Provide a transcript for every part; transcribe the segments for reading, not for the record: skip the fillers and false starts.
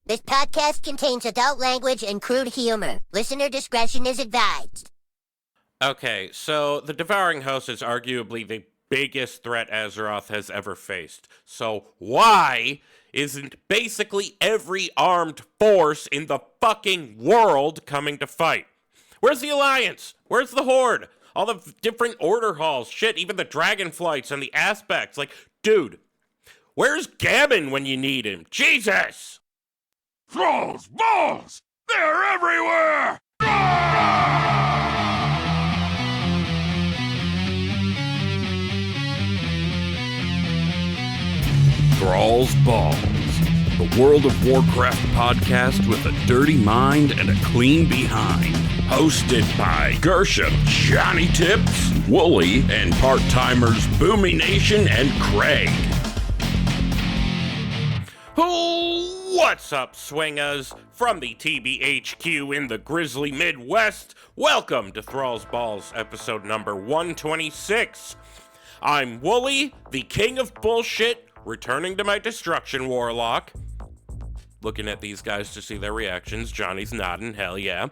This podcast contains adult language and crude humor. Listener discretion is advised. Okay, so the Devouring Host is arguably the biggest threat Azeroth has ever faced. So why isn't basically every armed force in the fucking world coming to fight? Where's the Alliance? Where's the Horde? All the different order halls, shit, even the Dragonflights and the Aspects. Like, dude, where's Gammon when you need him? Jesus! Thrall's balls! They're everywhere! Thrall's Balls, the World of Warcraft podcast with a dirty mind and a clean behind. Hosted by Gershom, Johnny Tips, Wooly, and part-timers Boomy Nation and Craig. What's up, swingaz? From the TBHQ in the grizzly Midwest, welcome to Thrall's Balls, episode number 126. I'm Wooly, the king of bullshit, returning to my destruction warlock. Looking at these guys to see their reactions. Johnny's nodding, hell yeah.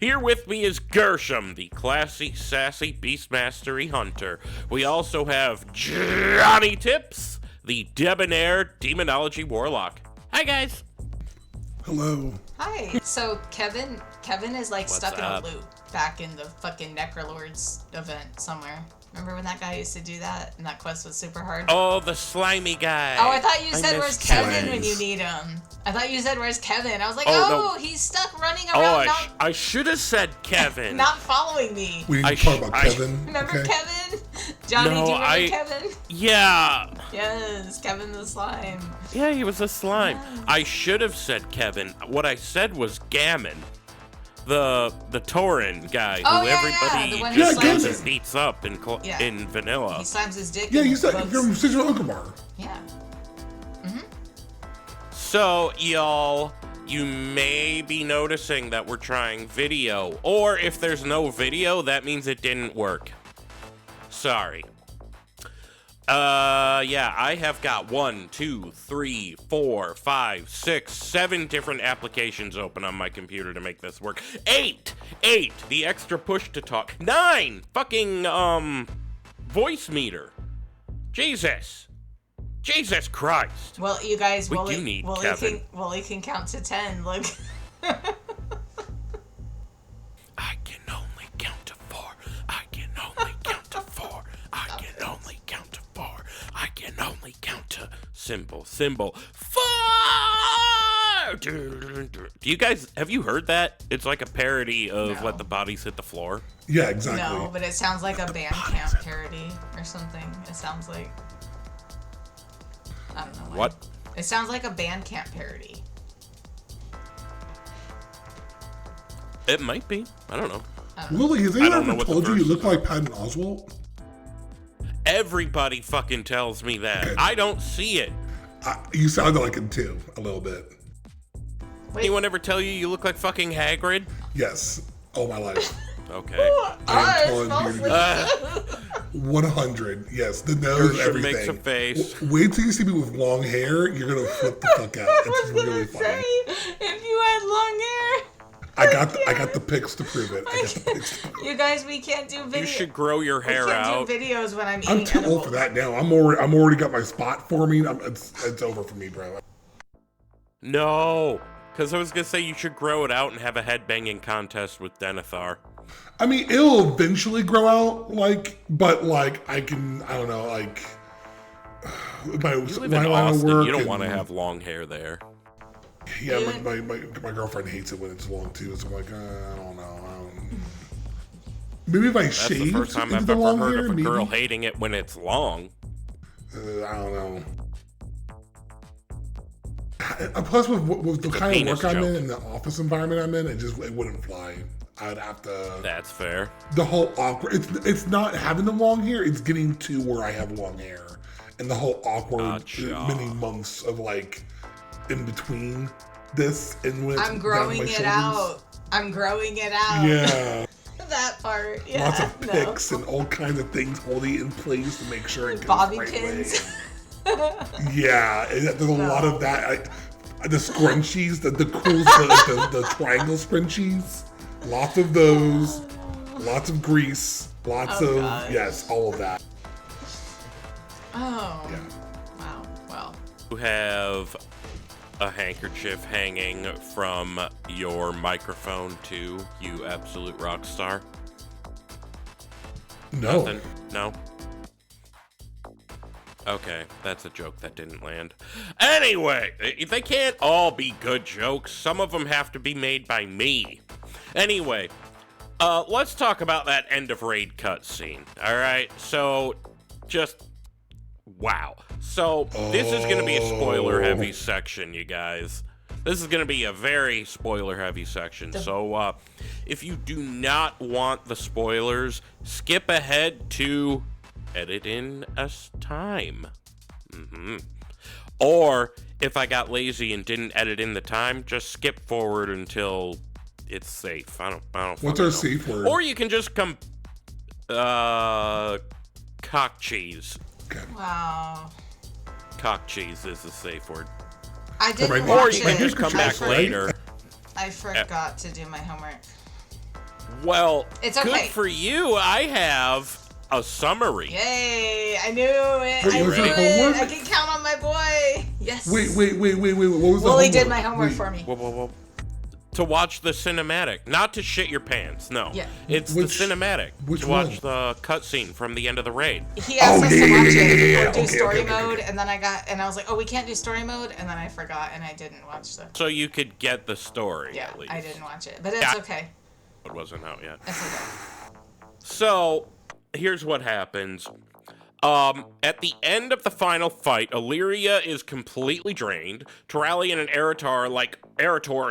Here with me is Gershom, the classy, sassy, beastmastery hunter. We also have Johnny Tips, the debonair demonology warlock. Hi, guys. Hello. Hi. So Kevin is like What's stuck up? in a loop back in the fucking Necrolords event somewhere. Remember when that guy used to do that and that quest was super hard? Oh, the slimy guy. Oh, I thought you said where's Kevin Kevin. when you need him. I thought you said where's Kevin. I was like, Oh, no. he's stuck running Oh, around I should have said Kevin. not following me. We I talk about sh- I- Kevin. Remember okay? Kevin? Johnny, No, do you remember I- Kevin? Yeah. Yes, Kevin the slime. Yeah, he was a slime. Yes. I should have said Kevin. What I said was Gammon. The Tauren guy Oh, who yeah, everybody the one who just slams goes him. and beats up in Yeah. in vanilla. He slams his dick Yeah, in you said books. from Sigil Okamar. Yeah. So, y'all, you may be noticing that we're trying video, or if there's no video, that means it didn't work. Sorry. Yeah, I have got 1, 2, 3, 4, 5, 6, 7 different applications open on my computer to make this work. 8, the extra push to talk. 9, fucking, voice meter. Jesus Christ. Well, you guys, We Wooly, do need Wooly Kevin. Wooly can count to 10. Look. I can only count to 4. I can only count to 4. I can only count to 4. I can only count to symbol 4. Do you guys, have you heard that? It's like a parody of No. Let the Bodies Hit the Floor. Yeah, exactly. No, but it sounds like a Bandcamp parody or something. It sounds like... I don't know why. What? It sounds like a Bandcamp parody. It might be. I don't know. Willie, has I anyone don't know ever what the told you you verse look is. like Patton Oswalt? Everybody fucking tells me that. I don't see it. You sounded like him too, a little bit. Wait, Anyone ever tell you look like fucking Hagrid? Yes, all my life. Okay. I am it smells telling you, like 100. Yes, the nose, Gershom everything. makes a face. Wait till you see me with long hair. You're gonna flip the fuck out. I It's was really gonna funny. say, if you had long hair. I got the pics to prove it. I got the pics to prove it. You guys, we can't do videos. You should grow your we hair can't out. do videos when I'm eating I'm too old edibles. for that now. I'm already got my spot for me. It's over for me, bro. No, because I was going to say you should grow it out and have a headbanging contest with Denethor. I mean, it'll eventually grow out, but I don't know, my You live in Austin, you don't want to have long hair there. Yeah, my girlfriend hates it when it's long too, so I'm like, I don't know. Maybe if I That's shave the first time into I've the ever long heard hair, of a maybe. girl hating it when it's long. I don't know. Plus, with the It's a kind of penis work I'm in joke. and the office environment I'm in, it wouldn't fly. I'd have to. That's fair. The whole awkward. It's not having the long hair. It's getting to where I have long hair, and the whole awkward Gotcha. many months of in between this and when it's I'm down growing my it shoulders. out. I'm growing it out. Yeah. That part. Yeah. Lots of no. picks and all kinds of things holding it in place to make sure it goes Bobby the right pins. way. Yeah, and there's a lot of that. The scrunchies, the cool, the triangle scrunchies. Lots of those. Lots of grease. Lots of, God. yes, all of that. Oh. Yeah. Wow. Well. You have a handkerchief hanging from your microphone too, you absolute rock star? No. Nothing? No? Okay, that's a joke that didn't land. Anyway, they can't all be good jokes. Some of them have to be made by me. Anyway, let's talk about that end of raid cutscene. All right, so just wow. So this is going to be a spoiler-heavy section, you guys. This is going to be a very spoiler-heavy section. So if you do not want the spoilers, skip ahead to edit in us time. Or if I got lazy and didn't edit in the time, just skip forward until it's safe. I don't What's our safe word? Or you can just come cock cheese. Okay. Wow. Cock cheese is the safe word. I didn't Or watch you can it. just come back later. I forgot to do my homework. Well, It's okay. good for you. I have a summary. Yay! I knew it. Wait, I was knew it it. homework? I can count on my boy. Yes. Wait. What was the Wooly homework? did my homework Wait, for me. Whoa. To watch the cinematic, not to shit your pants. No, Yeah. it's Which- the cinematic. which to watch one? the cutscene from the end of the raid. He asked us to watch it or do Okay, story okay. mode, and then I was like, oh, we can't do story mode, and then I forgot, and I didn't watch the. So you could get the story Yeah, at least. I didn't watch it, but it's Yeah. okay. It wasn't out yet. It's okay. So, here's what happens. At the end of the final fight, Illyria is completely drained. Thrall and Eritor,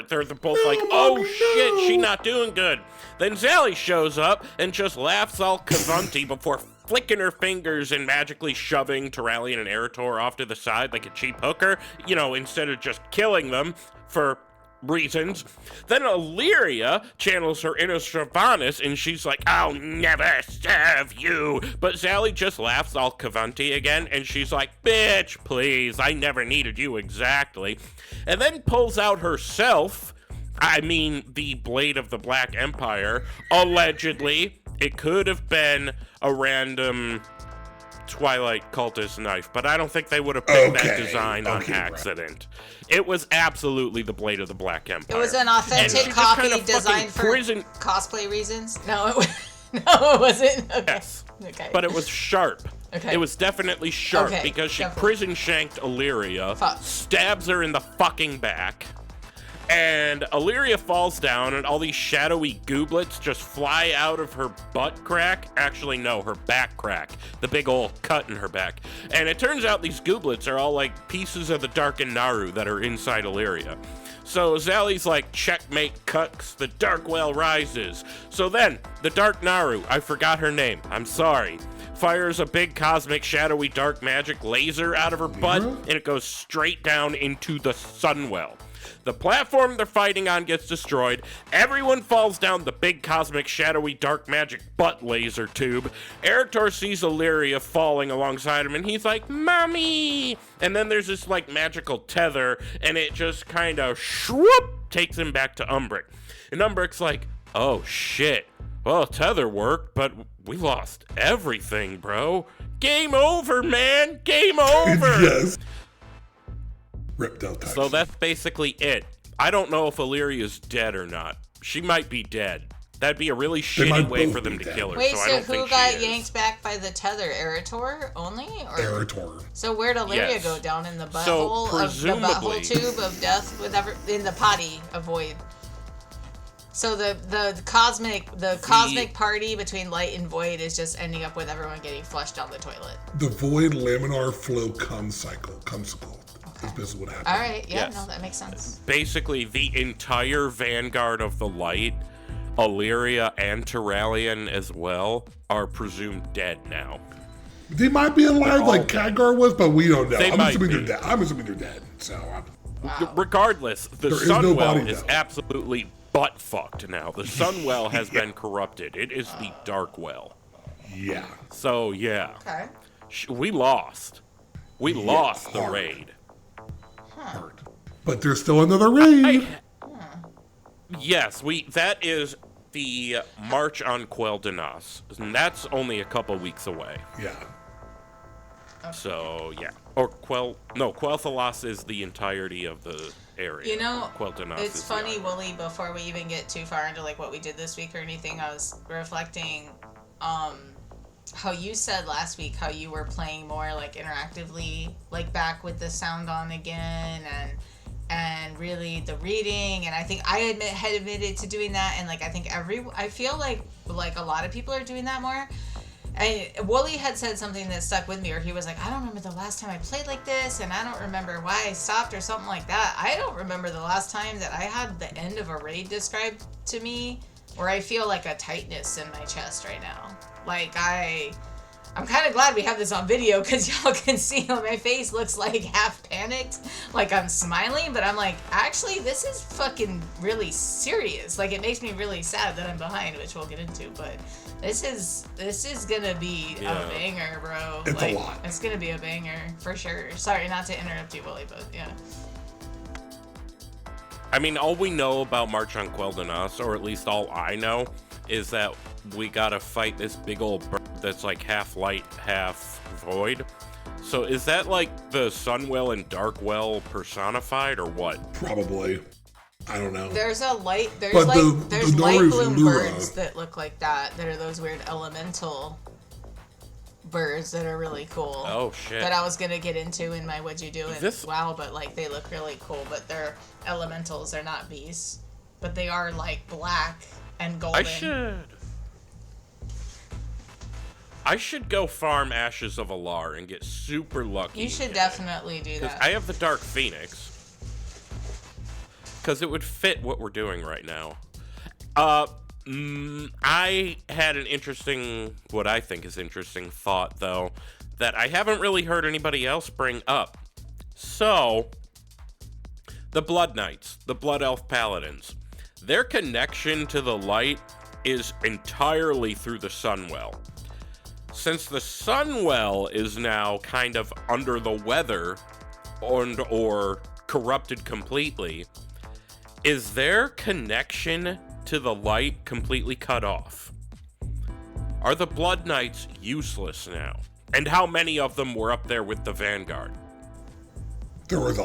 they're both like, oh shit, she's not doing good. Then Zally shows up and just laughs all cavunty before flicking her fingers and magically shoving Thrall and Eritor off to the side like a cheap hooker, instead of just killing them for reasons. Then Illyria channels her inner Sylvanas and she's like, I'll never serve you. But Zally just laughs all cavunty again and she's like, bitch, please, I never needed you exactly. And then pulls out herself, the Blade of the Black Empire, allegedly. It could have been a random Twilight cultist knife, but I don't think they would have picked that design on accident. It was absolutely the Blade of the Black Empire. It was an authentic copy designed for prison cosplay reasons. No, it wasn't. Okay. Yes. Okay. But it was sharp. Okay. It was definitely sharp Okay, because she definitely. prison shanked Illyria, Fuck. stabs her in the fucking back, and Illyria falls down, and all these shadowy gooblets just fly out of her butt crack. Actually, no, her back crack. The big old cut in her back. And it turns out these gooblets are all like pieces of the Darkened Naru that are inside Illyria. So Zally's like, checkmate cucks, the dark well rises. So then, the Dark Naru, I forgot her name, I'm sorry, fires a big cosmic shadowy dark magic laser out of her butt, and it goes straight down into the Sunwell. The platform they're fighting on gets destroyed. Everyone falls down the big cosmic shadowy dark magic butt laser tube. Eritor sees Illyria falling alongside him and he's like, Mommy! And then there's this like magical tether and it just kind of swoop takes him back to Umbric. And Umbric's like, oh shit. Well, tether worked, but we lost everything, bro. Game over, man. Game over. Yes. Ripped out. So that's basically it. I don't know if Illyria's dead or not. She might be dead. That'd be a really shitty might way both for them be to dead. kill her. Wait, so I so don't who think got she is. yanked back by the tether? Eritor only? Or Eritor. So where'd Illyria Yes. go? Down in the butthole So, of the presumably- butthole tube of death, whatever, in the potty of void. So the cosmic party between light and void is just ending up with everyone getting flushed down the toilet. The void laminar flow cumsicle. Is basically what happened. All right, yeah, Yes. no, that makes sense. Basically, the entire vanguard of the light, Illyria and Tyrallion as well, are presumed dead now. They might be alive like Khadgar was, but we don't know. They I'm might assuming be. they're dead. I'm assuming they're dead. So Regardless, the There is no Sunwell body, is though. absolutely butt-fucked now. The Sunwell has been corrupted. It is the Dark Well. yeah. So, yeah. Okay. We lost. We lost the hard. raid. Hard. But there's still another raid. Yes, that is the March on Quel'Danas, and that's only a couple weeks away. Yeah. So, yeah. Or Quel'Thalas is the entirety of the area. You know, Quel'Danas it's is funny, the Wooly, before we even get too far into like what we did this week or anything, I was reflecting how you said last week how you were playing more like interactively, like back with the sound on again and really the reading, and I think I had admitted to doing that, and like I feel like a lot of people are doing that more. And Wooly had said something that stuck with me, or he was like, I don't remember the last time I played like this, and I don't remember why I stopped or something like that. I don't remember the last time that I had the end of a raid described to me, where I feel like a tightness in my chest right now. Like I'm kind of glad we have this on video, because y'all can see how my face looks like half panicked, like I'm smiling, but I'm like, actually, this is fucking really serious. Like, it makes me really sad that I'm behind, which we'll get into, but this is gonna be a banger, bro. It's like, a lot. It's gonna be a banger, for sure. Sorry, not to interrupt you, Willie, but yeah. I mean, all we know about March on Quel'Danas, or at least all I know, is that we gotta fight this big old bird that's like half light, half void. So is that like the Sunwell and Darkwell personified, or what? Probably. I don't know. There's light the light Nori bloom Flora. birds that look like that. That are those weird elemental birds that are really cool. Oh shit. That I was gonna get into in my What'd You Do in This- WoW, but like they look really cool. But they're elementals, they're not beasts. But they are like black and golden. I should go farm Ashes of Alar and get super lucky. You should definitely do that. I have the Dark Phoenix. Because it would fit what we're doing right now. I had an interesting, what I think is interesting thought, though, that I haven't really heard anybody else bring up. So, the Blood Knights, the Blood Elf Paladins, their connection to the light is entirely through the Sunwell. Since the Sunwell is now kind of under the weather or corrupted completely, is their connection to the light completely cut off? Are the Blood Knights useless now? And how many of them were up there with the Vanguard? There was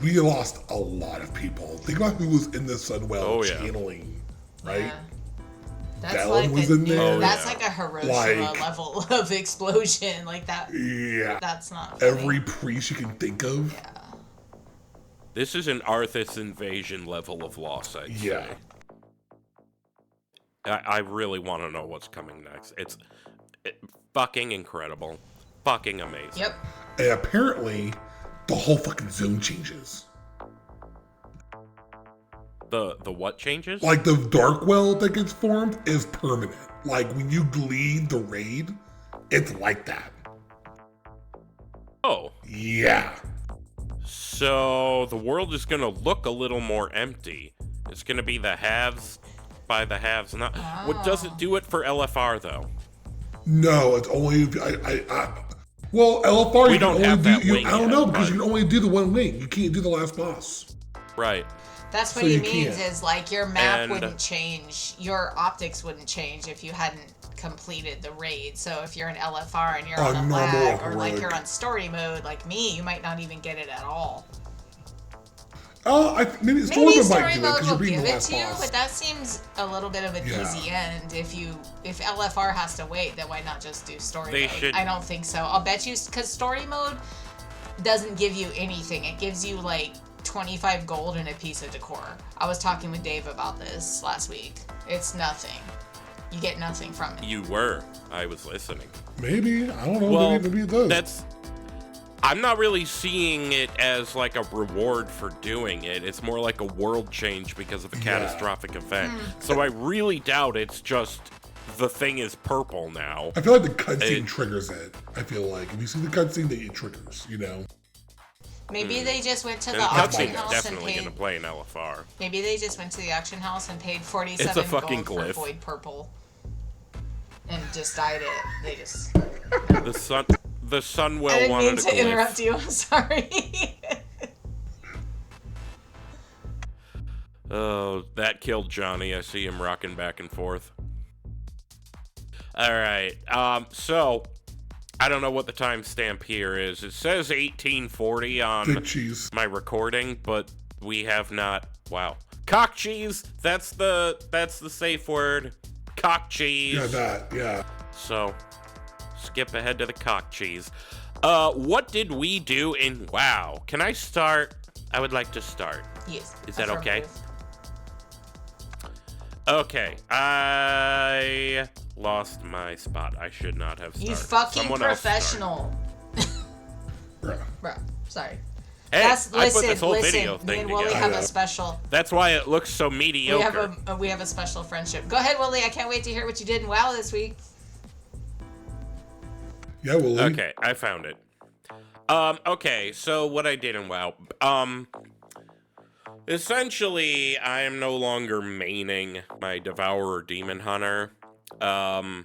we lost a lot of people. Think about who was in the Sunwell channeling, right? Yeah. That's Velen like was in there. That's like a Hiroshima level of explosion, like that. Yeah. That's not funny. Every priest you can think of. Yeah. This is an Arthas invasion level of loss, I'd say. I really want to know what's coming next. It's fucking incredible. Fucking amazing. Yep. And apparently, the whole fucking zone changes. The what changes? Like, the Darkwell that gets formed is permanent. Like, when you lead the raid, it's like that. Oh. Yeah. So, the world is going to look a little more empty. It's going to be the haves by the haves. Not. What does it do it for LFR, though? No, it's only... well, LFR, we you don't can have only that do... wing I don't yet, know, because but... you can only do the one wing. You can't do the last boss. Right. That's what So he you means can't. is like your map And- wouldn't change, your optics wouldn't change if you hadn't completed the raid. So if you're an LFR and you're on a normal flag, or like heroic. you're on story mode like me, you might not even get it at all. Maybe Maybe Story Mode might story do it mode because you're will beating give the it last to you, boss. but that seems a little bit of an easy end. If LFR has to wait, then why not just do story They mode? should- I don't think so. I'll bet you, because story mode doesn't give you anything. It gives you like 25 gold and a piece of decor. I was talking with Dave about this last week. It's nothing. You get nothing from it. You were. I was listening. Maybe. I don't know. Well, maybe it does. I'm not really seeing it as like a reward for doing it. It's more like a world change because of a catastrophic event. So I really doubt it's just the thing is purple now. I feel like the cutscene triggers it. I feel like if you see the cutscene, that it triggers. You know. Maybe they just went to And the the auction cutscene is house and definitely going to paid. play in LFR. Maybe they just went to the auction house and paid 47 It's a fucking gold glyph. for Void Purple, and just dyed it. They just. The Sunwell I didn't wanted mean a to glyph. interrupt you. I'm sorry. Oh, that killed Johnny. I see him rocking back and forth. All right. So I don't know what the timestamp here is. It says 1840 on Big cheese. my recording, but we have not. Wow. Cock cheese. That's the safe word. Cock cheese. Yeah, that. Yeah. So skip ahead to the cock cheese. What did we do in WoW? Can I start? I would like to start. Yes. Is that okay? Okay, I lost my spot. I should not have started. You fucking Someone else start. professional. Bruh. Bro, sorry. Hey, I put this listen, whole video me thing and Willie together. have a special. That's why it looks so mediocre. We have a special friendship. Go ahead, Willie. I can't wait to hear what you did in WoW this week. Yeah, Willie. Okay, I found it. Okay, so what I did in WoW. Essentially, I am no longer maining my Devourer Demon Hunter. I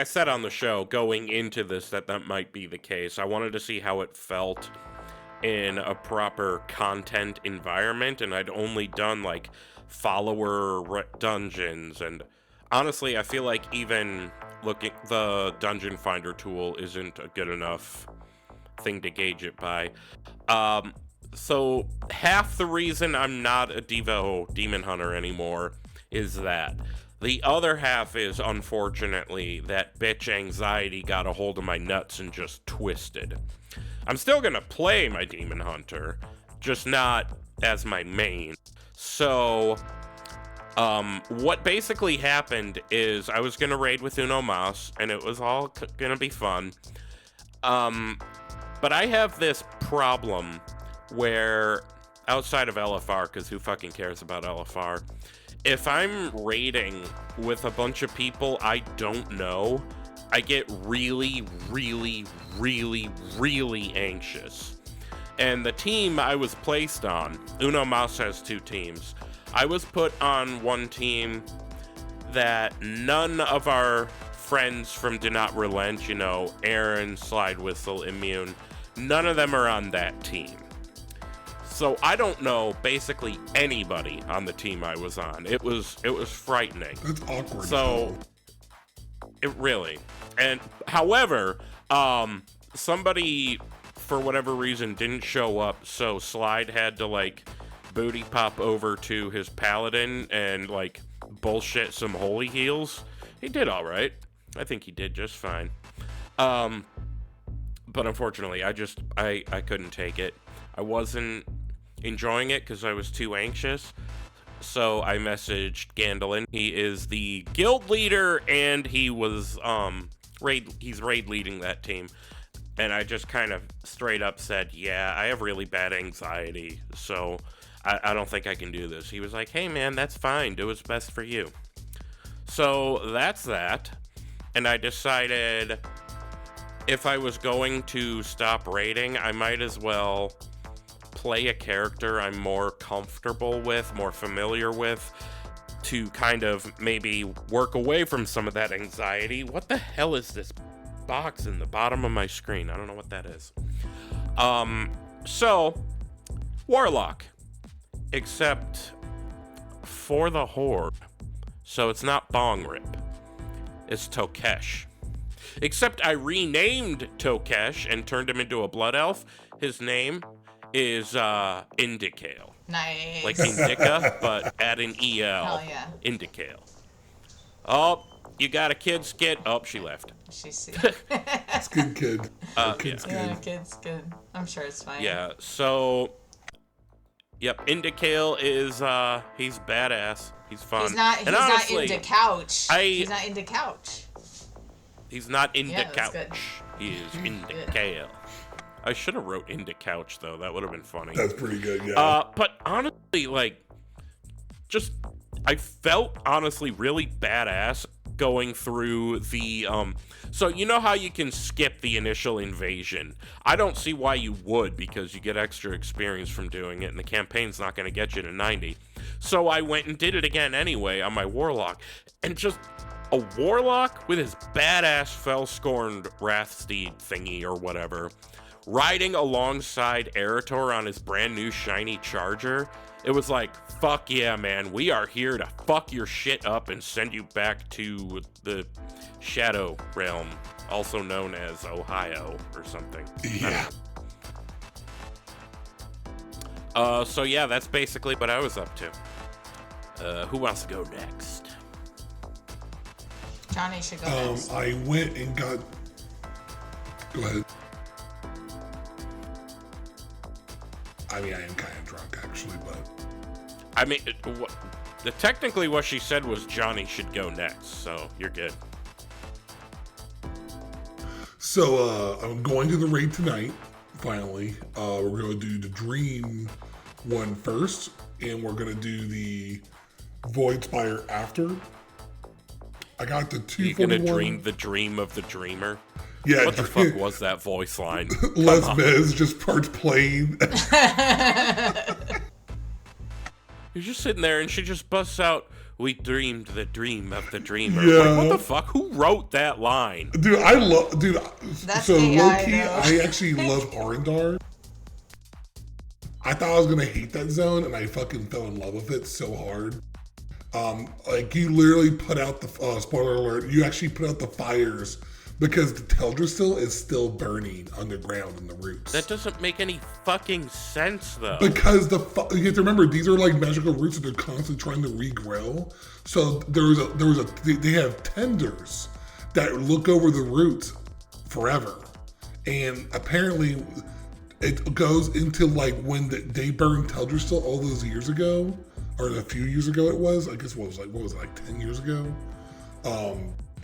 said on the show going into this that might be the case. I wanted to see how it felt in a proper content environment, and I'd only done like follower dungeons, and honestly, I feel like even the dungeon finder tool isn't a good enough thing to gauge it by. So half the reason I'm not a Devo Demon Hunter anymore is that. The other half is, unfortunately, that bitch anxiety got a hold of my nuts and just twisted. I'm still gonna play my Demon Hunter, just not as my main. So, what basically happened is I was gonna raid with Uno Mas, and it was all gonna be fun. But I have this problem where, outside of LFR, because who fucking cares about LFR, if I'm raiding with a bunch of people I don't know, I get really, really, really, really anxious. And the team I was placed on, Uno Mas has 2 teams. I was put on one team that none of our friends from Do Not Relent, you know, Aaron, Slide Whistle, Immune, none of them are on that team. So I don't know basically anybody on the team I was on. It was frightening. That's awkward. So it really. And however, somebody for whatever reason didn't show up, so Slide had to like booty pop over to his paladin and like bullshit some holy heals. He did all right. I think he did just fine. But unfortunately, I couldn't take it. I wasn't enjoying it because I was too anxious. So I messaged Gandalin. He is the guild leader, and he was he's raid leading that team. And I just kind of straight up said, yeah, I have really bad anxiety, so I don't think I can do this. He was like, hey man, that's fine. Do what's best for you. So that's that. And I decided if I was going to stop raiding, I might as well play a character I'm more comfortable with, more familiar with, to kind of maybe work away from some of that anxiety. What the hell is this box in the bottom of my screen? I don't know what that is. So, Warlock. Except for the Horde. So it's not Bong Rip. It's Tokesh. Except I renamed Tokesh and turned him into a Blood Elf. His name is Indicale. Nice. Like Indica, but add an EL. Hell yeah. Indicale. Oh, you got a kid skit. Oh, she left. She's sick. It's good, kid. Kid's Yeah, good. kid's good. I'm sure it's fine. Yeah, so yep, Indicale is he's badass. He's fun. He's not honestly, into couch. He's not into couch. He's not into Yeah, that's couch. good. He is Indicale. I should have wrote into couch though. That would have been funny. That's pretty good, yeah. But honestly, like, just I felt honestly really badass going through the so you know how you can skip the initial invasion. I don't see why you would, because you get extra experience from doing it and the campaign's not going to get you to 90. So I went and did it again anyway on my Warlock, and just a Warlock with his badass Fellscorned Wrathsteed thingy or whatever riding alongside Eritor on his brand new shiny Charger, it was like, fuck yeah, man, we are here to fuck your shit up and send you back to the Shadow Realm, also known as Ohio or something. Yeah. So yeah, that's basically what I was up to. Who wants to go next? Johnny should go next. I went and got... Go ahead. I mean, I am kind of drunk, actually, but... I mean, technically what she said was Johnny should go next, so you're good. So, I'm going to the raid tonight, finally. We're going to do the Dream one first, and we're going to do the Void Spire after. I got the 241. You're going to dream the dream of the dreamer? Yeah. What the fuck was that voice line? Les Mis just starts playing. You're just sitting there, and she just busts out, "We dreamed the dream of the dreamer." Yeah. Like, what the fuck? Who wrote that line? Dude, I love... Dude, That's so AI, low-key, though. I actually love Arendar. I thought I was going to hate that zone, and I fucking fell in love with it so hard. Like, you literally put out the... spoiler alert, you actually put out the fires because the Teldrassil is still burning underground in the roots. That doesn't make any fucking sense, though. Because you have to remember, these are like magical roots that they're constantly trying to regrow. So they have tenders that look over the roots forever. And apparently it goes into like when they burned Teldrassil all those years ago, or a few years ago it was, I guess what was it, like 10 years ago?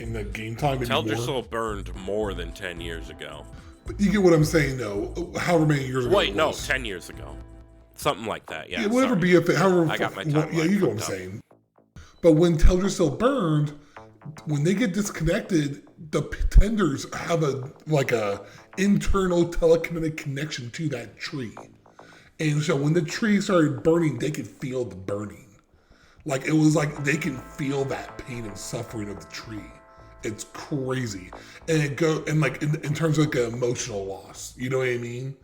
In the game time anymore. Teldrassil burned more than 10 years ago. But you get what I'm saying, though. However many years ago. Wait, it no, was. 10 years ago. Something like that, yeah. Whatever sorry. be if it, however. I got my timeline Yeah, you know what I'm fucked up. saying. But when Teldrassil burned, when they get disconnected, the tenders have a internal telekinetic connection to that tree. And so when the tree started burning, they could feel the burning. Like, it was like they can feel that pain and suffering of the tree. It's crazy. And it in terms of like an emotional loss, you know what I mean?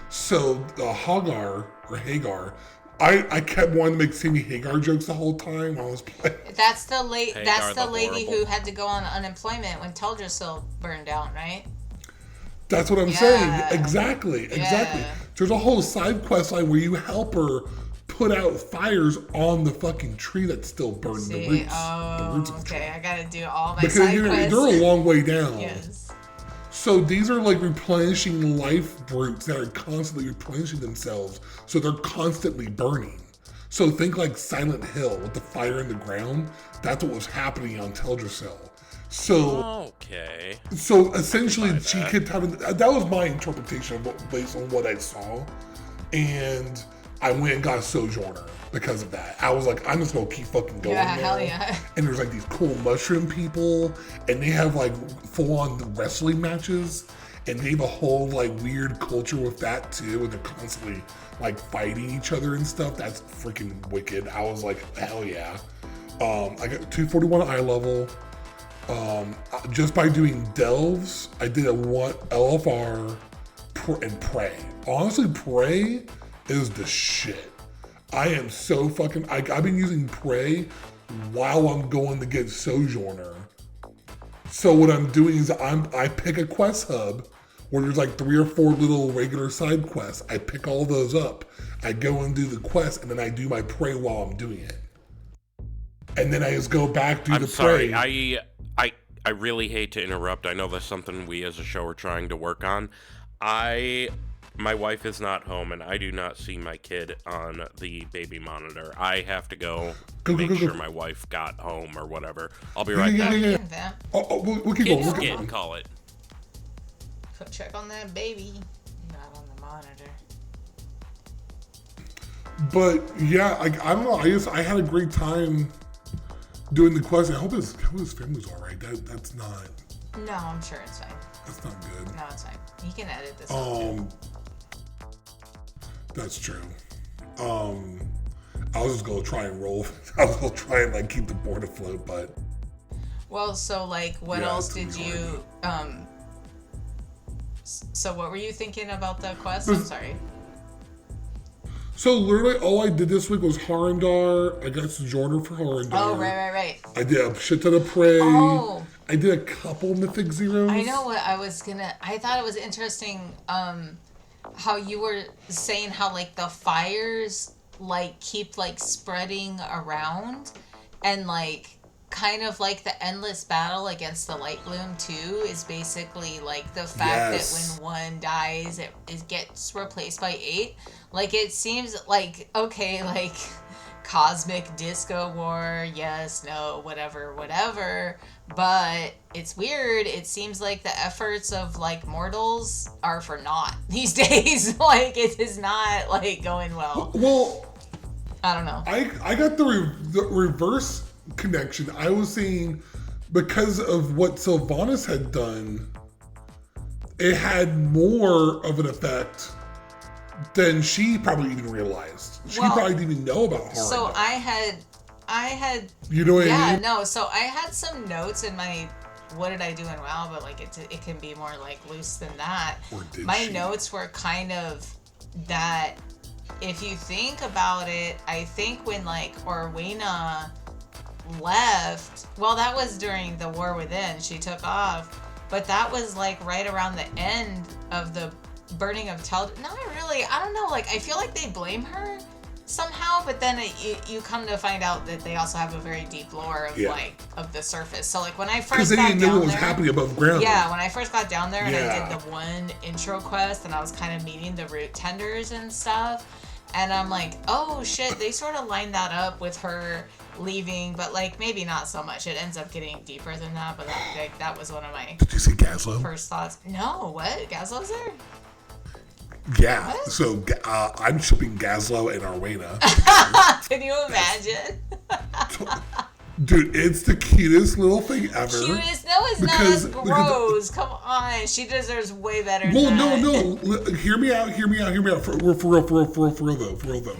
So Hagar, I kept wanting to make Sammy Hagar jokes the whole time while I was playing. That's the lady horrible. who had to go on unemployment when Teldrassil burned down, right? That's what I'm saying. Exactly. Yeah. There's a whole side quest line where you help her put out fires on the fucking tree that's still burning the roots. The roots of the tree. I gotta do all my Because side they're quests. a long way down. Yes. So these are like replenishing life roots that are constantly replenishing themselves. So they're constantly burning. So think like Silent Hill with the fire in the ground. That's what was happening on Teldrassil. So Okay. So essentially, she kept having. That was my interpretation of based on what I saw, and I went and got a Sojourner because of that. I was like, I'm just gonna keep fucking going. Yeah, now. hell yeah. And there's like these cool mushroom people, and they have like full-on wrestling matches, and they have a whole like weird culture with that too, and they're constantly like fighting each other and stuff. That's freaking wicked. I was like, hell yeah. I got 241 eye level. Just by doing delves, I did a LFR and pray. Honestly, pray is the shit. I am so fucking. I've been using pray while I'm going to get Sojourner. So what I'm doing is I pick a quest hub where there's like 3 or 4 little regular side quests. I pick all those up. I go and do the quest, and then I do my pray while I'm doing it. And then I just go back do I'm the sorry. pray. I really hate to interrupt. I know that's something we as a show are trying to work on. My wife is not home, and I do not see my kid on the baby monitor. I have to go make sure my wife got home or whatever. I'll be right back. Yeah. We'll keep going. Kids We'll keep get, going. call it. Go check on that baby. Not on the monitor. But yeah, I don't know. I had a great time doing the quest. I hope his family's all right. That's not. No, I'm sure it's fine. That's not good. No, it's fine. He can edit this. Out That's true. I was just gonna try and roll. I was gonna try and like keep the board afloat, but. Well, so like, what Yeah, else it's did really you So what were you thinking about the quest? I'm sorry. So literally all I did this week was Harandar. I got Sojourner for Harandar. Oh, right. I did a shit ton of Prey. Oh. I did a couple Mythic Zeros. I know what I thought it was interesting how you were saying how like the fires like keep like spreading around and like kind of like the endless battle against the light bloom too is basically like the fact that when one dies it gets replaced by 8. Like it seems like okay, like cosmic disco war, yes, no, whatever, but it's weird. It seems like the efforts of like mortals are for naught these days. Like it is not like going well. Well, I don't know. I got the reverse connection. I was saying because of what Sylvanas had done, it had more of an effect than she probably even realized. She probably didn't even know about Harandar. So I had you know what I mean? No, so I had some notes in my what did I do in WoW, but like it can be more like loose than that. My notes were kind of that if you think about it, I think when like Orwena left, well that was during the War Within, she took off, but that was like right around the end of the burning of not really, I don't know, like I feel like they blame her somehow, but then you come to find out that they also have a very deep lore of like of the surface. So like when I first got down there, because they didn't know what was happening above ground. Yeah, when I first got down there and I did the one intro quest and I was kind of meeting the root tenders and stuff, and I'm like, oh shit, they sort of lined that up with her leaving, but like maybe not so much. It ends up getting deeper than that, but that was one of my Did you see Gazlo? First thoughts. No, what? Gazlo's there? Yeah, what? So I'm shipping Gazlo and Orwena. Can you imagine? Dude, it's the cutest little thing ever. Cutest? No, it's not as gross. Come on, she deserves way better than that. No. Hear me out. For real though.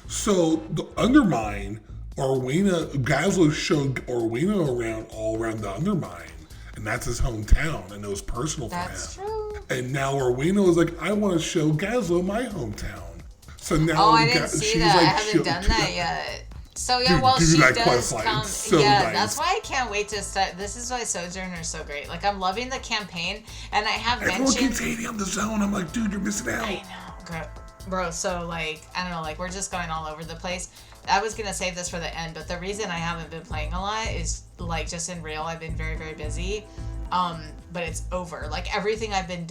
So the Undermine, Gazlo showed Orwena all around the Undermine. And that's his hometown, and it was personal for him. That's true. And now Orwena was like, I want to show Gazlo my hometown. So now I didn't see that. I haven't done that yet. So yeah, she does come. So nice. That's why I can't wait to start. This is why Sojourner is so great. Like I'm loving the campaign, and I have mentioned. Everyone keeps hating on the zone. I'm like, dude, you're missing out. I know, bro. So like, I don't know. Like we're just going all over the place. I was gonna save this for the end, but the reason I haven't been playing a lot is like just in real, I've been very, very busy. But it's over. Like everything I've been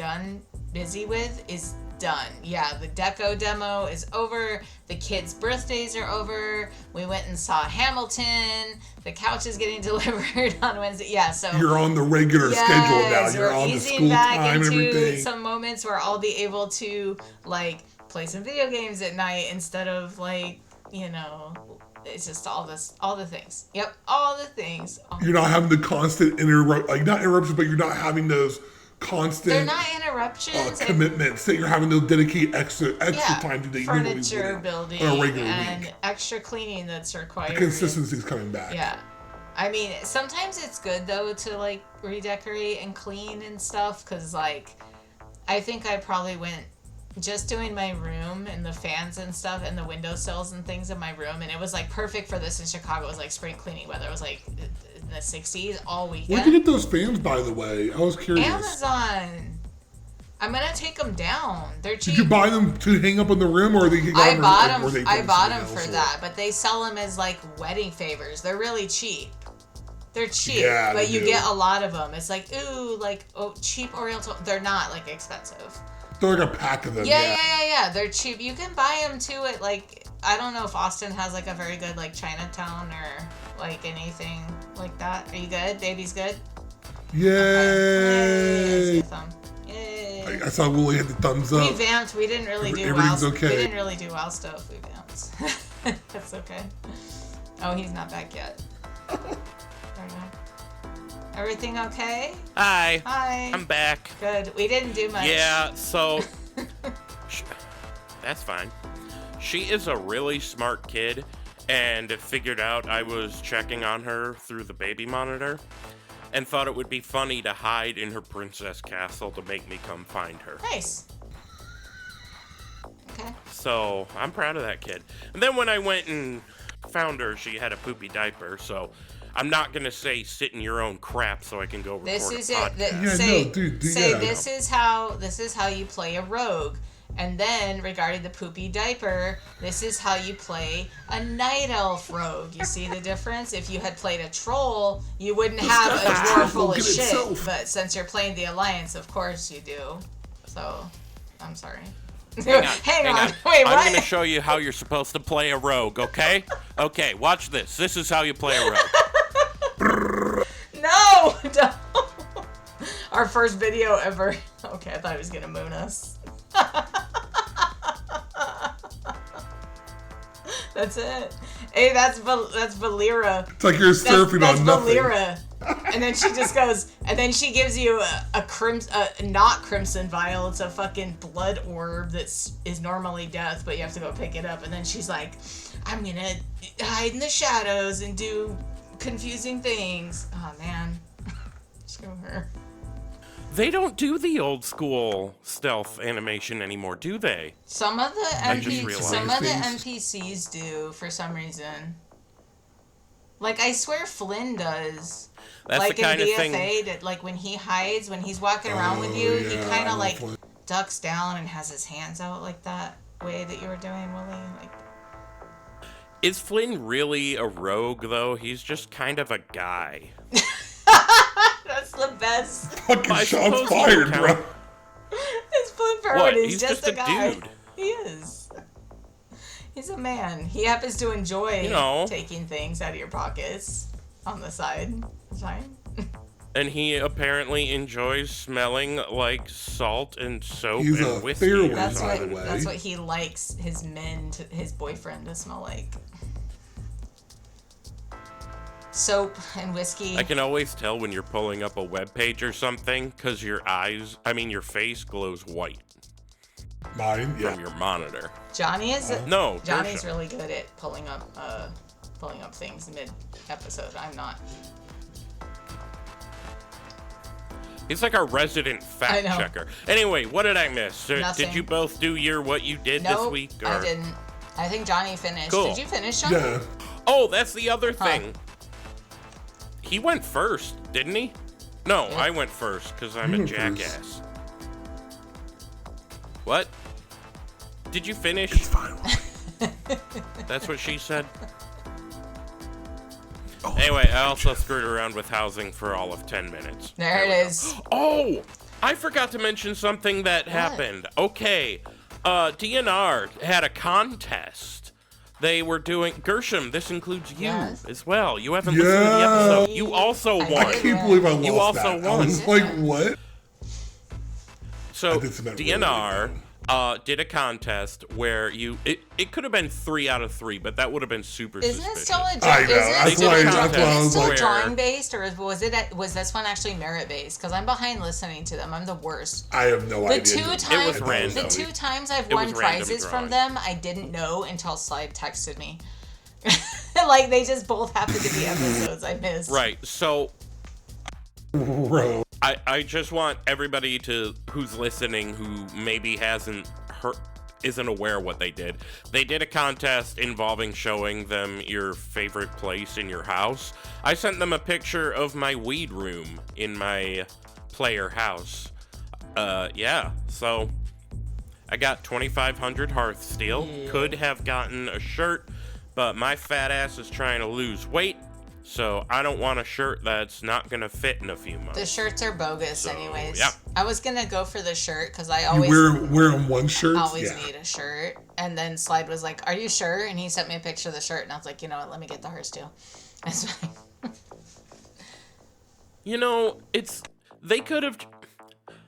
busy with is done. Yeah, the Deco demo is over. The kids' birthdays are over. We went and saw Hamilton. The couch is getting delivered on Wednesday. Yeah, so you're on the regular schedule now. You're on the school time and everything. Some moments where I'll be able to like play some video games at night instead of like, it's just all the things. Yep, all the things. You're not having the constant not interruptions, but you're not having those constant. They're not interruptions. Commitments that you're having to dedicate extra time to the furniture building on a regular and week. Extra cleaning that's required. The consistency's coming back. Yeah, I mean sometimes it's good though to like redecorate and clean and stuff because like I think I probably went. Just doing my room and the fans and stuff and the windowsills and things in my room, and it was like perfect for this in Chicago. It was like spring cleaning weather. It was like in the 60s all weekend. Where'd you get those fans, by the way? I was curious. Amazon. I'm gonna take them down. They're cheap. Did you buy them to hang up in the room, or I bought them for that, but they sell them as like wedding favors. They're really cheap. They're cheap, but you get a lot of them. It's like cheap Oriental. They're not like expensive. They're like a pack of them. Yeah. They're cheap. You can buy them too at like, I don't know if Austin has like a very good like Chinatown or like anything like that. Are you good? Baby's good? Yay! Yay! I saw Wooly hit the thumbs up. We vamped. We didn't really do Everything's okay. We didn't really do WoW stuff. We vamped. That's okay. Oh, he's not back yet. There we go. Everything okay? Hi. I'm back. Good. We didn't do much. Yeah, so... that's fine. She is a really smart kid and figured out I was checking on her through the baby monitor. and thought it would be funny to hide in her princess castle to make me come find her. Nice. Okay. So, I'm proud of that kid. And then when I went and found her, she had a poopy diaper, so I'm not gonna say sit in your own crap so I can go record This a is podcast. it. Say, no, dude, say yeah. this is how you play a rogue. And then, regarding the poopy diaper, this is how you play a night elf rogue. You see the difference? If you had played a troll, you wouldn't have a drawer full of Look at shit. itself. But since you're playing the Alliance, of course you do. So, I'm sorry. Hang on. Wait, what? I'm gonna show you how you're supposed to play a rogue, okay? Okay, watch this. This is how you play a rogue. No! Don't. Our first video ever. Okay, I thought he was gonna moon us. That's it. Hey, that's Valera. It's like you're surfing That's on nothing. Valera. And then she just goes, and then she gives you a not crimson vial. It's a fucking blood orb that is normally death, but you have to go pick it up. And then she's like, I'm gonna hide in the shadows and do confusing things. Oh man, screw her. They don't do the old school stealth animation anymore, do they? Some of the just realized. NPCs do for some reason. Like I swear Flynn does. That's like the kind in of BFA, thing. that like when he hides, when he's walking around with you, he yeah, kind I of like know Flynn. ducks down and has his hands out like that way that you were doing, Willie. Like, Is Flynn really a rogue, though? He's just kind of a guy. that's the best. Fucking I shots suppose you fired, count. bro. It's Flynn What? Pervert. He's He's just just a a guy. dude. He is. He's a man. He happens to enjoy taking things out of your pockets on the side. It's fine. And he apparently enjoys smelling like salt and soap He's and a whiskey. fairway, or That's by something. the way. that's what he likes his boyfriend to smell like. Soap and whiskey. I can always tell when you're pulling up a web page or something because your face glows white Mine, yeah. from your monitor. Johnny is No, Johnny's Gershom. really good at pulling up things mid episode. I'm not. He's like our resident I know. fact checker. Anyway, what did I miss? Nothing. Did you both do what you did this Nope, week? I didn't. I think Johnny finished. Cool. Did you finish, Johnny? Yeah. Oh, that's the other thing. He went first, didn't he? No, Yeah. I went first because I'm a went first. jackass. What? Did you finish? It's fine. That's what she said. Oh, Anyway, I also screwed around with housing for all of 10 minutes. There it is. Oh, I forgot to mention something that happened. Okay, DNR had a contest. They were doing Gershom. This includes you Yes. as well. You haven't listened to the Yeah. episode. You also I won. I can't believe I lost You also that. won. I was like, what? So I did some that really DNR did a contest where it could have been 3 out of 3, but that would have been super Isn't it suspicious. still a I know, is that's it why- still that's why I is it was still like- drawing based, or was this one actually merit based? Because I'm behind listening to them. I'm the worst. I have no The idea. two was times, random. the 2 times I've It won was random prizes from drawing. them, I didn't know until Slide texted me. Like they just both happened to be episodes I missed. Right. So Bro. I just want everybody who's listening who maybe isn't aware what they did. They did a contest involving showing them your favorite place in your house. I sent them a picture of my weed room in my player house. Yeah. So I got 2,500 hearth steel. Could have gotten a shirt, but my fat ass is trying to lose weight. So I don't want a shirt that's not gonna fit in a few months. The shirts are bogus, anyways. yeah. I was gonna go for the shirt because I You always wearing one shirt? always Yeah. need a shirt. And then Slide was like, "Are you sure?" And he sent me a picture of the shirt, and I was like, "You know what? Let me get the Hearthstone." That's fine. You know, they could have,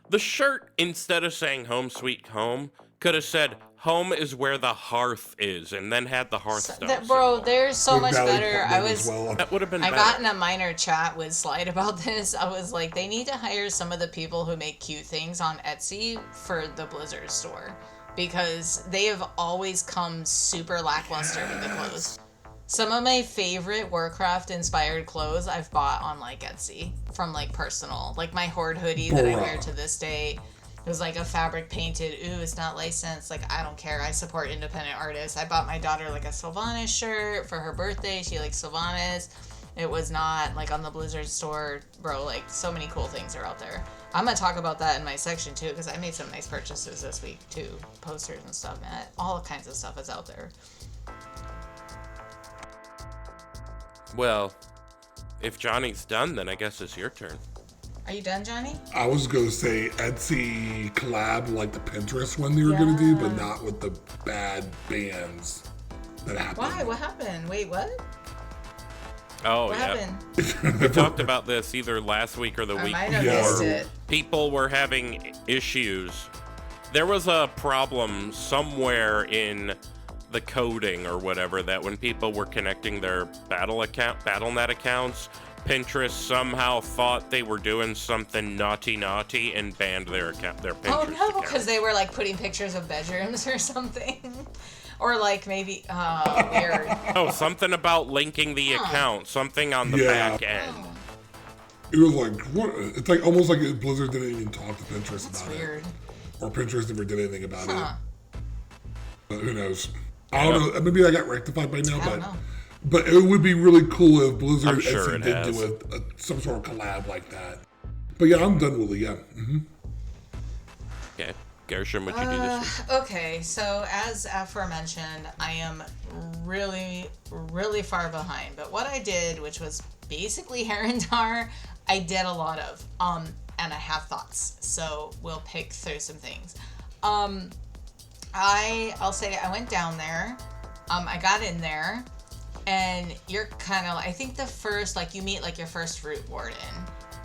the shirt, instead of saying home sweet home, could have said home is where the hearth is, and then had the Hearthstone. Bro, symbol. there's so much Valley better. Pub I as was well. That would have been I better. got in a minor chat with Slide about this. I was like, they need to hire some of the people who make cute things on Etsy for the Blizzard store, because they have always come super lackluster with the clothes. Some of my favorite Warcraft-inspired clothes I've bought on, like, Etsy. From, like, personal. Like, my Horde hoodie that I wear to this day. It was, like, a fabric painted. Ooh, it's not licensed. Like, I don't care. I support independent artists. I bought my daughter, like, a Sylvanas shirt for her birthday. She likes Sylvanas. It was not, like, on the Blizzard store. Bro, like, so many cool things are out there. I'm going to talk about that in my section, too, because I made some nice purchases this week, too. Posters and stuff, man. All kinds of stuff is out there. Well, if Johnny's done, then I guess it's your turn. Are you done, Johnny? I was going to say Etsy collab like the Pinterest one they were going to do, but not with the bad bands that happened. Why? What happened? Wait, what? Oh, what yeah. happened? We talked about this either last week or the week might have before. missed it. People were having issues. There was a problem somewhere in the coding or whatever that when people were connecting their BattleNet accounts, Pinterest somehow thought they were doing something naughty and banned their Pinterest account. Oh no, because they were like putting pictures of bedrooms or something. Or like maybe, weird. Oh, something about linking the account, something on the back end. It was like, what? It's like almost like Blizzard didn't even talk to Pinterest That's about weird. it. Or Pinterest never did anything about it. But who knows? I don't know. Maybe I got rectified by now, but it would be really cool if Blizzard Etsy did do some sort of collab like that. But yeah, I'm done with it, yeah. Mm-hmm. Okay. Gershom, what'd you do this week? Okay, so as aforementioned, I am really, really far behind. But what I did, which was basically Herondar, I did a lot of. And I have thoughts. So we'll pick through some things. I'll say I went down there. I got in there. And you're kind of, I think the first, like, you meet, like, your first root warden.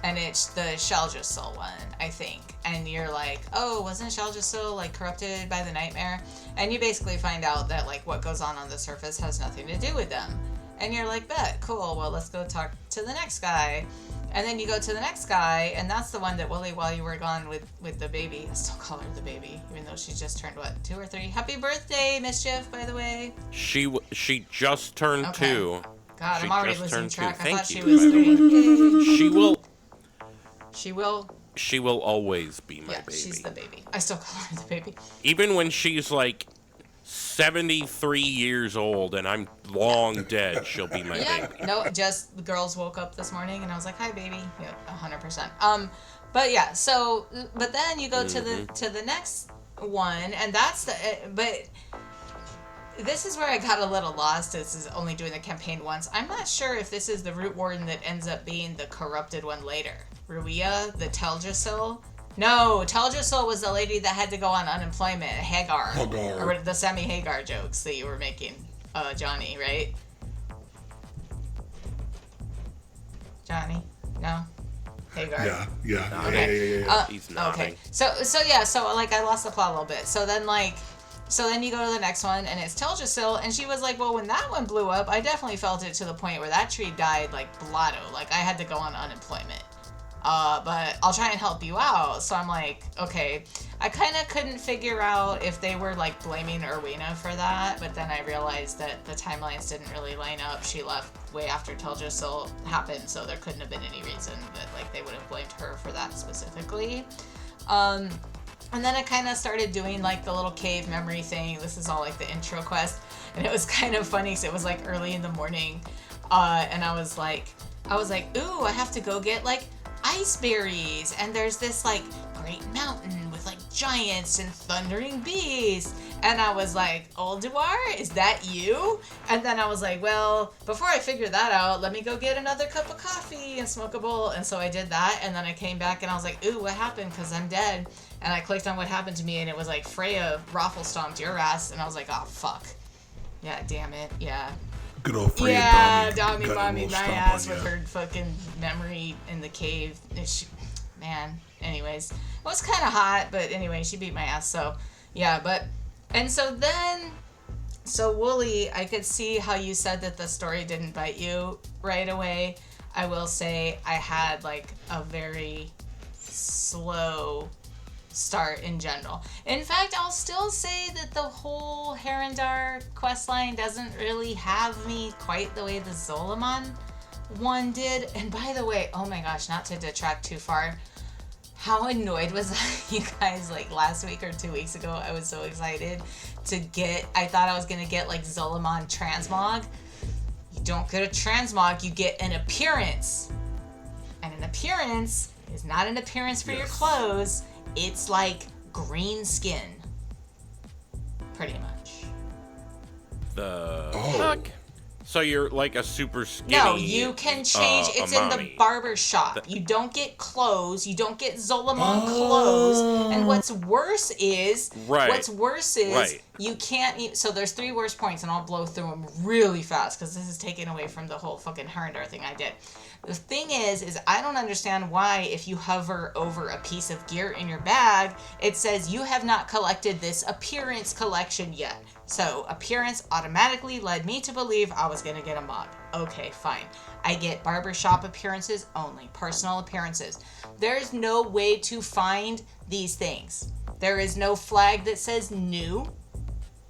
And it's the Sheldrasil one, I think. And you're like, oh, wasn't Sheldrasil, like, corrupted by the nightmare? And you basically find out that, like, what goes on the surface has nothing to do with them. And you're like, bet, cool, well, let's go talk to the next guy. And then you go to the next guy, and that's the one that Willie, while you were gone with the baby, I still call her the baby, even though she just turned, 2 or 3? Happy birthday, Mischief, by the way. She just turned 2. God, I'm already losing track. I thought she was 3. She will always be my baby. She's the baby. I still call her the baby. Even when she's like 73 years old and I'm long dead, she'll be my baby. No, just the girls woke up this morning and I was like, hi baby. Yeah, 100%. But yeah, so but then you go to the next one, and that's but this is where I got a little lost. This is only doing the campaign once. I'm not sure if this is the root warden that ends up being the corrupted one later. Ruia, the Teldrassil. No, Teldrassil was the lady that had to go on unemployment. Hagar. Or the semi-Hagar jokes that you were making, Johnny, right? Johnny? No? Hagar? Yeah. Okay. Yeah. He's nodding. Okay. So like I lost the plot a little bit. So then you go to the next one, and it's Teldrassil, and she was like, well, when that one blew up, I definitely felt it to the point where that tree died like blotto. Like, I had to go on unemployment. But I'll try and help you out. So I'm like, okay. I kind of couldn't figure out if they were, like, blaming Erwina for that, but then I realized that the timelines didn't really line up. She left way after Teldrassil happened, so there couldn't have been any reason that, like, they would have blamed her for that specifically. And then I kind of started doing, like, the little cave memory thing. This is all, like, the intro quest. And it was kind of funny, because it was, like, early in the morning. And I was like, ooh, I have to go get, like, ice berries. And there's this, like, great mountain with, like, giants and thundering beasts. And I was like, Ulduar, is that you? And then I was like, well, before I figure that out, let me go get another cup of coffee and smoke a bowl. And so I did that. And then I came back and I was like, ooh, what happened? Because I'm dead. And I clicked on what happened to me, and it was like, Freya raffle stomped your ass. And I was like, oh, fuck. Yeah, damn it. Yeah. Good old Freya. Yeah, Dami mommy my ass with her fucking memory in the cave. Man. Anyways. It was kind of hot, but anyway, she beat my ass. So, yeah, but... And so Wooly, I could see how you said that the story didn't bite you right away. I will say I had, like, a very slow start in general. In fact, I'll still say that the whole Herondar questline doesn't really have me quite the way the Zolomon one did. And by the way, oh my gosh, not to detract too far, how annoyed was I, you guys, like last week or 2 weeks ago, I was so excited to get, I thought I was going to get like Zolomon transmog. You don't get a transmog, you get an appearance. And an appearance is not an appearance for your clothes. It's like green skin. Pretty much. The fuck? So you're like a super skinny. No, you can change. It's in the barber shop. You don't get clothes. You don't get Zolomon clothes. And what's worse is, you can't. So there's 3 worst points, and I'll blow through them really fast because this is taken away from the whole fucking Herondar thing I did. The thing is I don't understand why if you hover over a piece of gear in your bag, it says you have not collected this appearance collection yet. So appearance automatically led me to believe I was going to get a mod. Okay, fine. I get barbershop appearances only, personal appearances. There's no way to find these things. There is no flag that says new.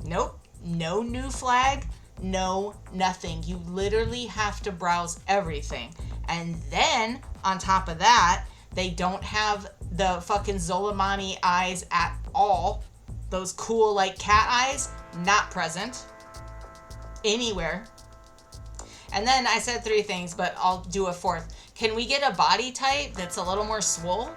Nope. No new flag. No nothing. You literally have to browse everything. And then, on top of that, they don't have the fucking Zolomani eyes at all. Those cool, like, cat eyes, not present anywhere. And then I said 3 things, but I'll do a 4th. Can we get a body type that's a little more swole?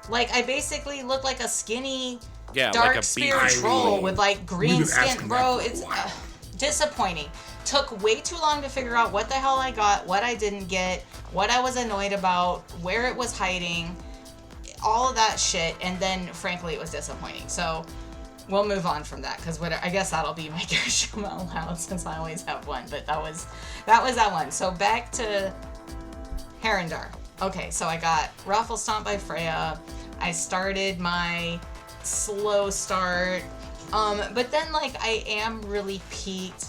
Like, I basically look like a skinny, dark like a spirit troll with, like, green skin. Bro, it's disappointing. Took way too long to figure out what the hell I got, what I didn't get, what I was annoyed about, where it was hiding, all of that shit. And then, frankly, it was disappointing. So we'll move on from that, because I guess that'll be my Gershom out loud, since I always have one. But that was that one. So back to Herondar. Okay, so I got Raffle Stomp by Freya. I started my slow start. But then, like, I am really peaked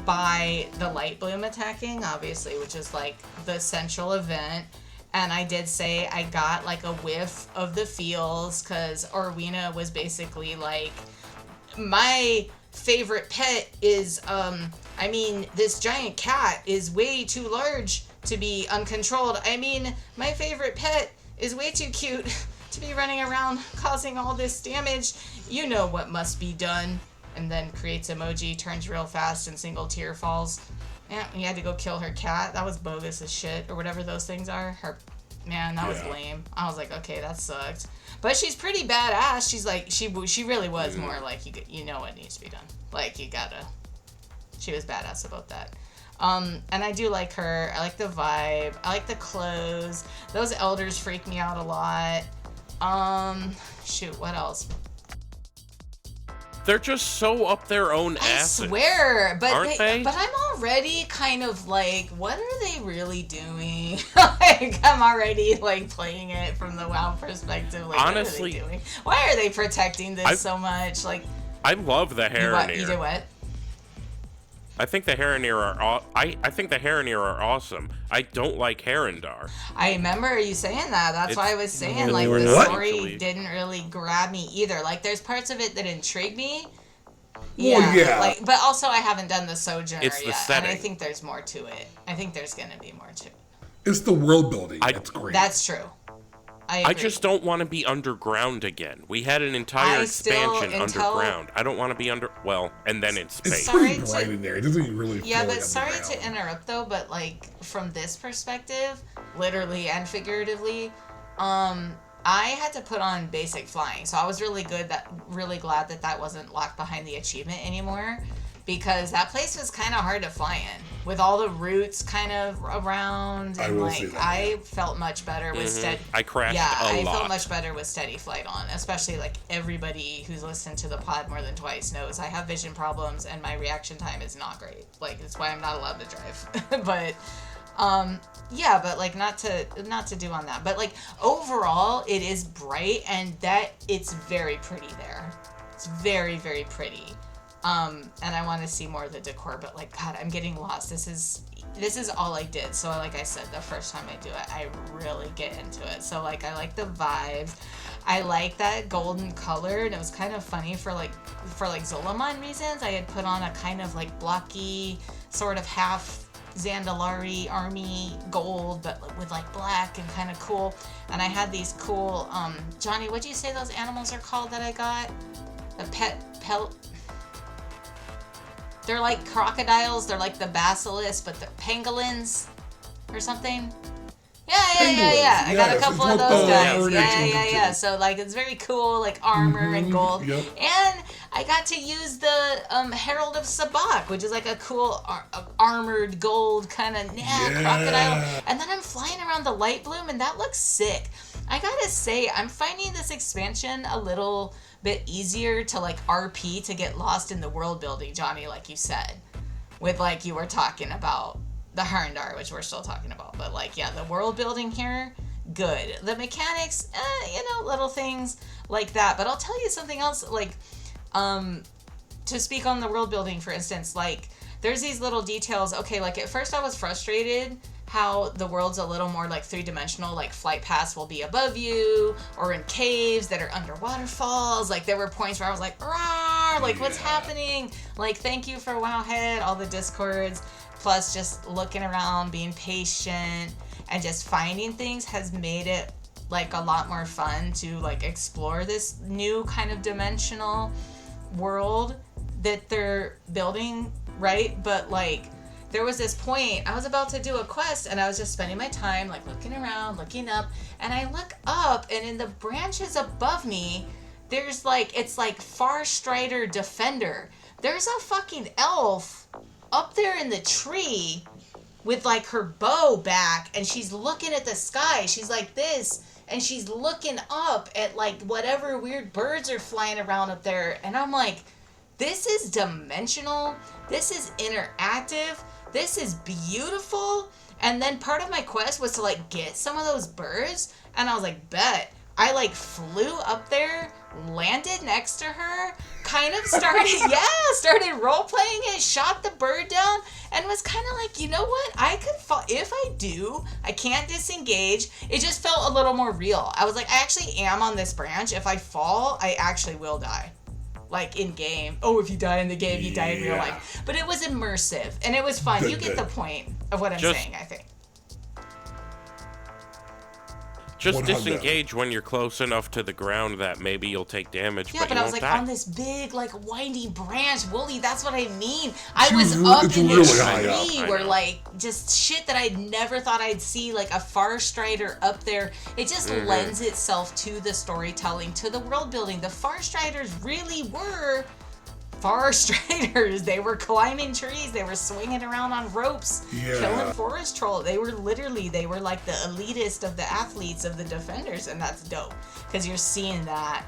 by the light bloom attacking, obviously, which is like the central event. And I did say I got like a whiff of the feels, because Orwena was basically like, my favorite pet is, this giant cat is way too large to be uncontrolled. My favorite pet is way too cute to be running around causing all this damage. You know what must be done. And then creates emoji, turns real fast, and single tear falls. Yeah, you had to go kill her cat. That was bogus as shit, or whatever those things are. That was lame. I was like, okay, that sucked. But she's pretty badass. She's like, she really was more like, you know what needs to be done. Like, she was badass about that. And I do like her. I like the vibe. I like the clothes. Those elders freak me out a lot. What else? They're just so up their own asses. I swear, but aren't they? But I'm already kind of like, what are they really doing? Like, I'm already like playing it from the WoW perspective. Like, honestly, what are they doing? Why are they protecting this so much? Like, I love the Heronir. You do what? I think the Heronir are. I think the Heronir are awesome. I don't like Herondar. I remember you saying that. That's why I was saying, like, the story didn't really grab me either. Like, there's parts of it that intrigue me. Like, but also I haven't done the Sojourner yet, and I think there's more to it. I think there's gonna be more to it. It's the world building. That's great. That's true. I just don't want to be underground again. We had an entire expansion underground. I don't want to be and then in space. It's pretty bright in there. It doesn't really feel but sorry to interrupt though, but like from this perspective, literally and figuratively, I had to put on basic flying. So I was really glad that wasn't locked behind the achievement anymore, because that place was kind of hard to fly in with all the roots kind of around, and I felt much better with steady. I crashed a lot. I felt much better with steady flight on, especially like everybody who's listened to the pod more than twice knows I have vision problems and my reaction time is not great. Like, that's why I'm not allowed to drive. But but like not to do on that. But like overall, it is bright, and that it's very pretty there. It's very, very pretty. And I want to see more of the decor, but like, God, I'm getting lost. This is all I did. So like I said, the first time I do it, I really get into it. So like, I like the vibes. I like that golden color, and it was kind of funny for Zolomon reasons. I had put on a kind of like blocky, sort of half Zandalari army gold, but with like black and kind of cool. And I had these cool, Johnny, what'd you say those animals are called that I got? The pelt. They're like crocodiles. They're like the basilisk, but they're pangolins or something. Yeah. I got a couple of those guys. Yeah. So like, it's very cool, like armor and gold. Yep. And I got to use the Herald of Sabak, which is like a cool armored gold kind of crocodile. And then I'm flying around the light bloom, and that looks sick. I gotta say, I'm finding this expansion a little bit easier to like RP to get lost in the world building, Johnny, like you said, with like you were talking about the Harndar, which we're still talking about, but like, yeah, the world building here, good. The mechanics, little things like that. But I'll tell you something else, like, to speak on the world building, for instance, like, there's these little details. Okay, like at first I was frustrated how the world's a little more like three-dimensional, like flight paths will be above you or in caves that are under waterfalls. Like there were points where I was like, "Rawr!" Like what's happening? Like thank you for Wowhead, all the discords, plus just looking around, being patient, and just finding things has made it like a lot more fun to like explore this new kind of dimensional world that they're building, right? But like there was this point, I was about to do a quest and I was just spending my time like looking around, looking up, and I look up and in the branches above me, there's like, it's like Far Strider Defender. There's a fucking elf up there in the tree with like her bow back, and she's looking at the sky. She's like this, and she's looking up at like whatever weird birds are flying around up there. And I'm like, this is dimensional. This is interactive. This is beautiful. And then part of my quest was to like get some of those birds. And I was like, bet. I like flew up there, landed next to her, kind of started role-playing it, shot the bird down, and was kind of like, you know what? I could fall. If I do, I can't disengage. It just felt a little more real. I was like, I actually am on this branch. If I fall, I actually will die. Like in game. Oh, if you die in the game, you die in real life. But it was immersive and it was fun. You get the point of what I'm saying, I think. Just disengage when you're close enough to the ground that maybe you'll take damage, but I was like on this big, like, windy branch, Wooly, that's what I mean. I was up in the tree where, like, just shit that I'd never thought I'd see, like a Far Strider up there. It just lends itself to the storytelling, to the world building. The Far Striders really were Far Striders. They were climbing trees. They were swinging around on ropes, killing forest troll. They were like the elitist of the athletes of the defenders, and that's dope because you're seeing that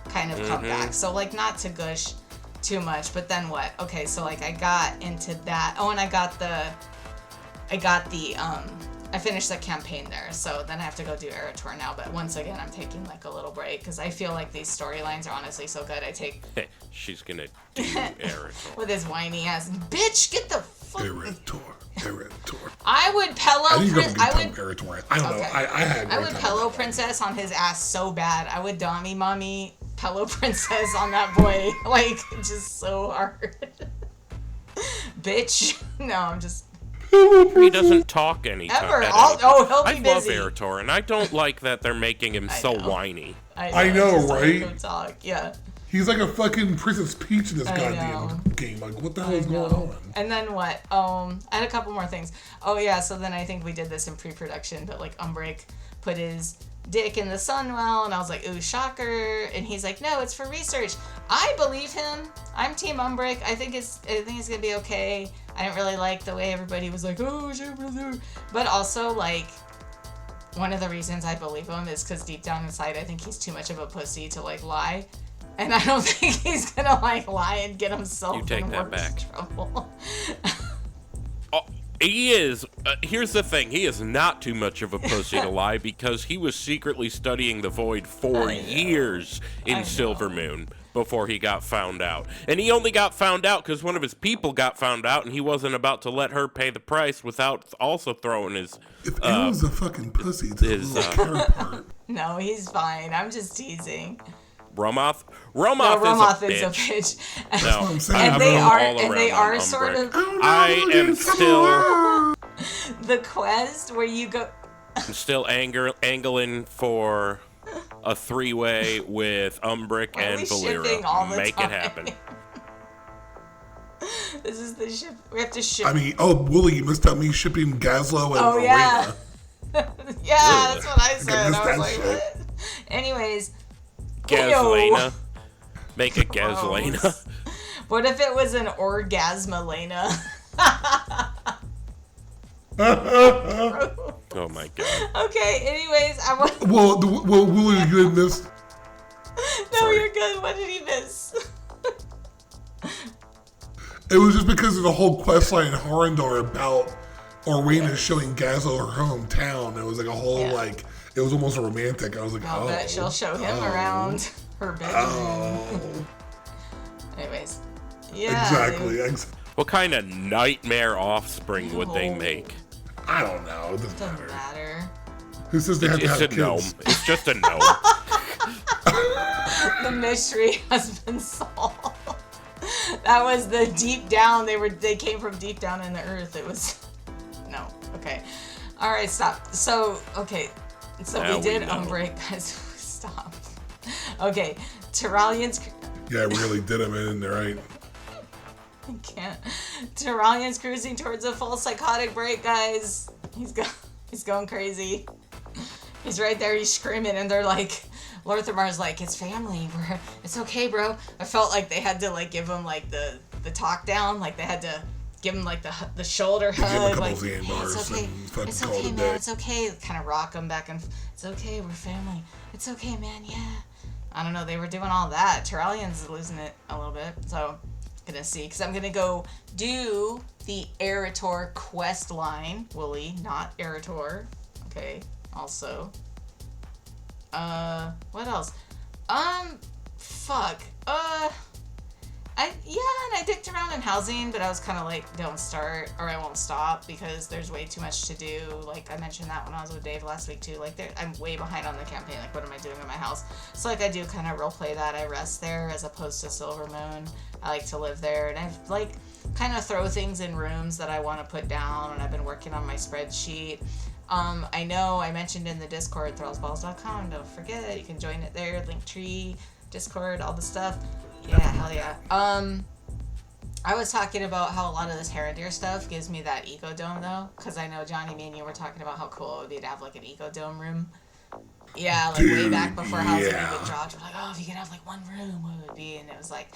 kind of come back. So like, not to gush too much, but then what? Okay, so like I got into that. Oh, and I finished the campaign there, so then I have to go do Erator now, but once again, I'm taking like a little break, because I feel like these storylines are honestly so good. She's gonna do Erator. With his whiny ass. Bitch, get the fuck... Erator. I would pillow... Erator. I don't know. I would pillow princess on his ass so bad. I would Dommy Mommy pillow princess on that boy. Like, just so hard. Bitch. No, I'm just... He doesn't talk anytime. Ever. He'll be busy. I love Erator, and I don't like that they're making him so whiny. I know, right? Talk. Yeah. He's like a fucking Princess Peach in this goddamn game. Like, what the hell is going on? And then what? I had a couple more things. Oh, yeah, so then I think we did this in pre-production, but like Umbric put his dick in the Sunwell, and I was like, ooh, shocker. And he's like, no, it's for research. I believe him. I'm Team Umbric. I think it's gonna be okay. I didn't really like the way everybody was like, oh, shit, but also, like, one of the reasons I believe him is because deep down inside, I think he's too much of a pussy to, like, lie. And I don't think he's gonna, like, lie and get himself in worse trouble. He is. Here's the thing. He is not too much of a pussy to lie, because he was secretly studying the Void for years in Silver Moon. before he got found out. And he only got found out because one of his people got found out, and he wasn't about to let her pay the price without also throwing his... If it was a fucking pussy, it's his care part. No, he's fine. I'm just teasing. Romoth? Romoth is a bitch. No, what I'm saying. And they are sort of... I am still... The quest where you go... I'm still angling for a 3-way with Umbric and Valera. Make it happen. This is the ship. We have to ship. I mean, Wooly, you missed out me shipping Gazlo and yeah. Yeah, that's what I missed said. I was that like, shit. what? Anyways. Gazleyna. Make a Gazleyna. What if it was an Orgasmalena? Oh my god. Okay, anyways, I want... Well, Wooly, you didn't miss... No, Sorry. you're good. What did he miss? It was just because of the whole questline in Horrendor about Orwena showing Gazlo her hometown. It was like a whole, like, it was almost romantic. I was like, I'll bet she'll show him around her bedroom. Oh. Anyways. Yeah. Exactly. What kind of nightmare offspring would they make? I don't know. It Doesn't matter. Who says they have to It's have a kids? gnome. It's just a gnome. The mystery has been solved. That was the deep down. They came from deep down in the earth. It was no. Okay. All right. Stop. So okay. So Now we did we know. Umbric. Guys, stop. Okay. Tyrallian's. Yeah, we really did him in there, right? I can't. Tyrallian's cruising towards a full psychotic break, guys. He's going crazy. He's right there. He's screaming, and they're like, Lorthamar's like, it's family. It's okay, bro. I felt like they had to like give him like the talk down. Like they had to give him like the shoulder Give him a hug. couple Like, Xan hey, bars it's okay. and fucking It's call it okay, a man. day. It's okay. Kind of rock him back and it's okay. We're family. It's okay, man. Yeah. I don't know. They were doing all that. Tyrallian's losing it a little bit. So gonna see, because I'm gonna go do the Erator quest line. Wooly, not Erator. Okay. Also. What else? Fuck. And I dicked around in housing, but I was kind of like, don't start or I won't stop because there's way too much to do. Like I mentioned that when I was with Dave last week too. Like I'm way behind on the campaign. Like what am I doing in my house? So like I do kind of role play that. I rest there as opposed to Silver Moon. I like to live there, and I like kind of throw things in rooms that I want to put down. And I've been working on my spreadsheet. I know I mentioned in the Discord, ThrallsBallsPod. Don't forget, you can join it there. Linktree, Discord, all the stuff. Yeah, hell yeah. I was talking about how a lot of this Herondir stuff gives me that Ecodome though, because I know Johnny, me and you were talking about how cool it would be to have like an Ecodome room. Yeah, like way back before housing even dropped, we're like, oh, if you could have like one room, what would it be? And it was like,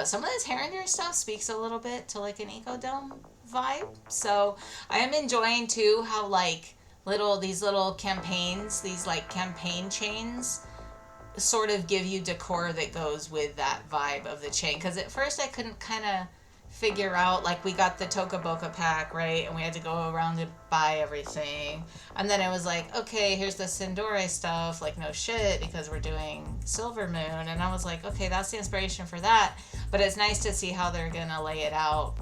some of this Herondir stuff speaks a little bit to like an Ecodome vibe. So I am enjoying too how like these little campaigns, these like campaign chains sort of give you decor that goes with that vibe of the chain. Because at first I couldn't kind of figure out, like we got the Toka Boca pack, right? And we had to go around to buy everything. And then it was like, okay, here's the Sindore stuff, like no shit, because we're doing Silver Moon. And I was like, okay, that's the inspiration for that. But it's nice to see how they're gonna lay it out,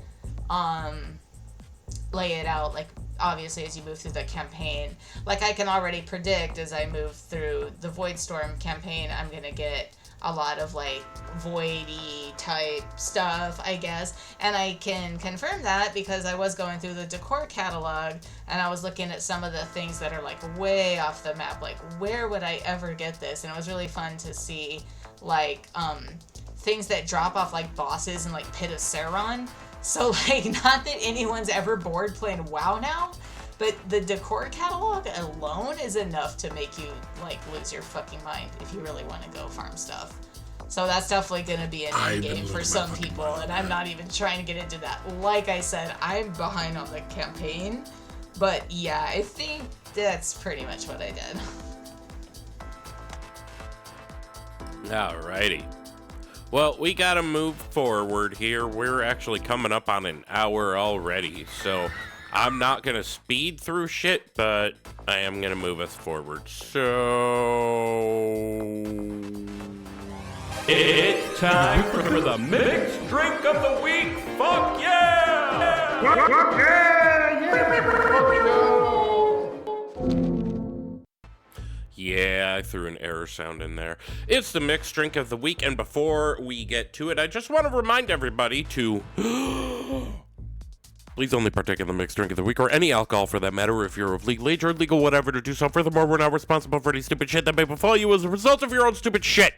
like obviously as you move through the campaign. Like I can already predict as I move through the Voidstorm campaign, I'm gonna get a lot of like voidy type stuff, I guess. And I can confirm that because I was going through the decor catalog and I was looking at some of the things that are like way off the map, like where would I ever get this? And it was really fun to see like things that drop off like bosses and like Pit of Sauron. So, like, not that anyone's ever bored playing WoW now, but the decor catalog alone is enough to make you, like, lose your fucking mind if you really want to go farm stuff. So that's definitely going to be an end game for some people, and I'm not even trying to get into that. Like I said, I'm behind on the campaign, but yeah, I think that's pretty much what I did. Alrighty. Well, we gotta move forward here. We're actually coming up on an hour already, so I'm not gonna speed through shit, but I am gonna move us forward. So It's time for the mixed drink of the week. Fuck yeah! Yeah, I threw an error sound in there. It's the mixed drink of the week, and before we get to it, I just want to remind everybody to please only partake in the mixed drink of the week, or any alcohol for that matter, if you're of legal age or legal whatever to do so. Furthermore, we're not responsible for any stupid shit that may befall you as a result of your own stupid shit.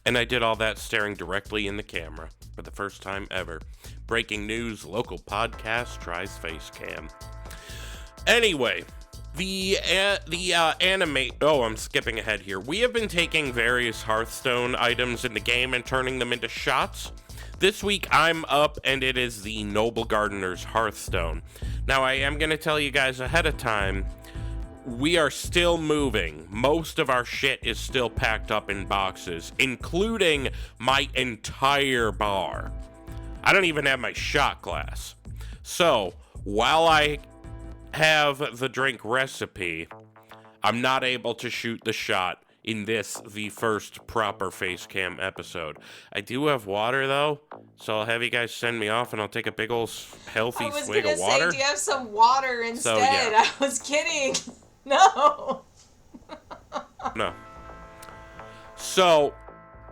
And I did all that staring directly in the camera for the first time ever. Breaking news, local podcast tries face cam. Anyway, I'm skipping ahead here. We have been taking various Hearthstone items in the game and turning them into shots. This week I'm up and it is the Noblegardener's Hearthstone. Now I am going to tell you guys ahead of time, we are still moving. Most of our shit is still packed up in boxes, including my entire bar. I don't even have my shot glass. So, while I have the drink recipe, I'm not able to shoot the shot in this, the first proper face cam episode. I do have water though, so I'll have you guys send me off and I'll take a big old healthy swig of water. I was gonna say, do you have some water instead? So, yeah. I was kidding. No. No. So,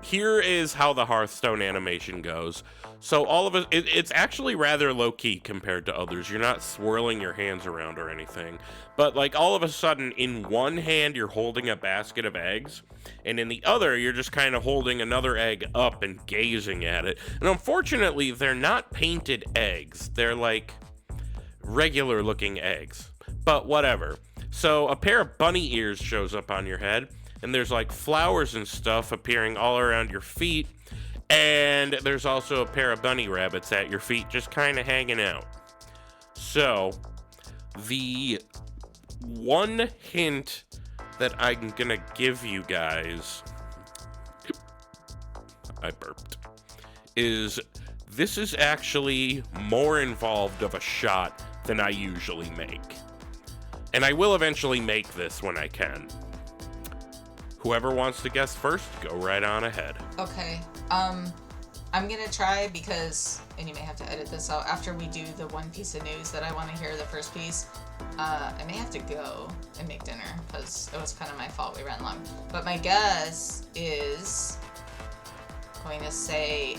here is how the Hearthstone animation goes. So all of it's actually rather low-key compared to others. You're not swirling your hands around or anything. But like all of a sudden, in one hand, you're holding a basket of eggs. And in the other, you're just kind of holding another egg up and gazing at it. And unfortunately, they're not painted eggs. They're like regular-looking eggs. But whatever. So a pair of bunny ears shows up on your head. And there's like flowers and stuff appearing all around your feet. And there's also a pair of bunny rabbits at your feet just kind of hanging out. So, the one hint that I'm gonna give you guys, I burped, is this is actually more involved of a shot than I usually make. And I will eventually make this when I can. Whoever wants to guess first, go right on ahead. Okay. I'm gonna try because, and you may have to edit this out, after we do the one piece of news that I want to hear, the first piece, I may have to go and make dinner because it was kind of my fault we ran long. But my guess is going to say,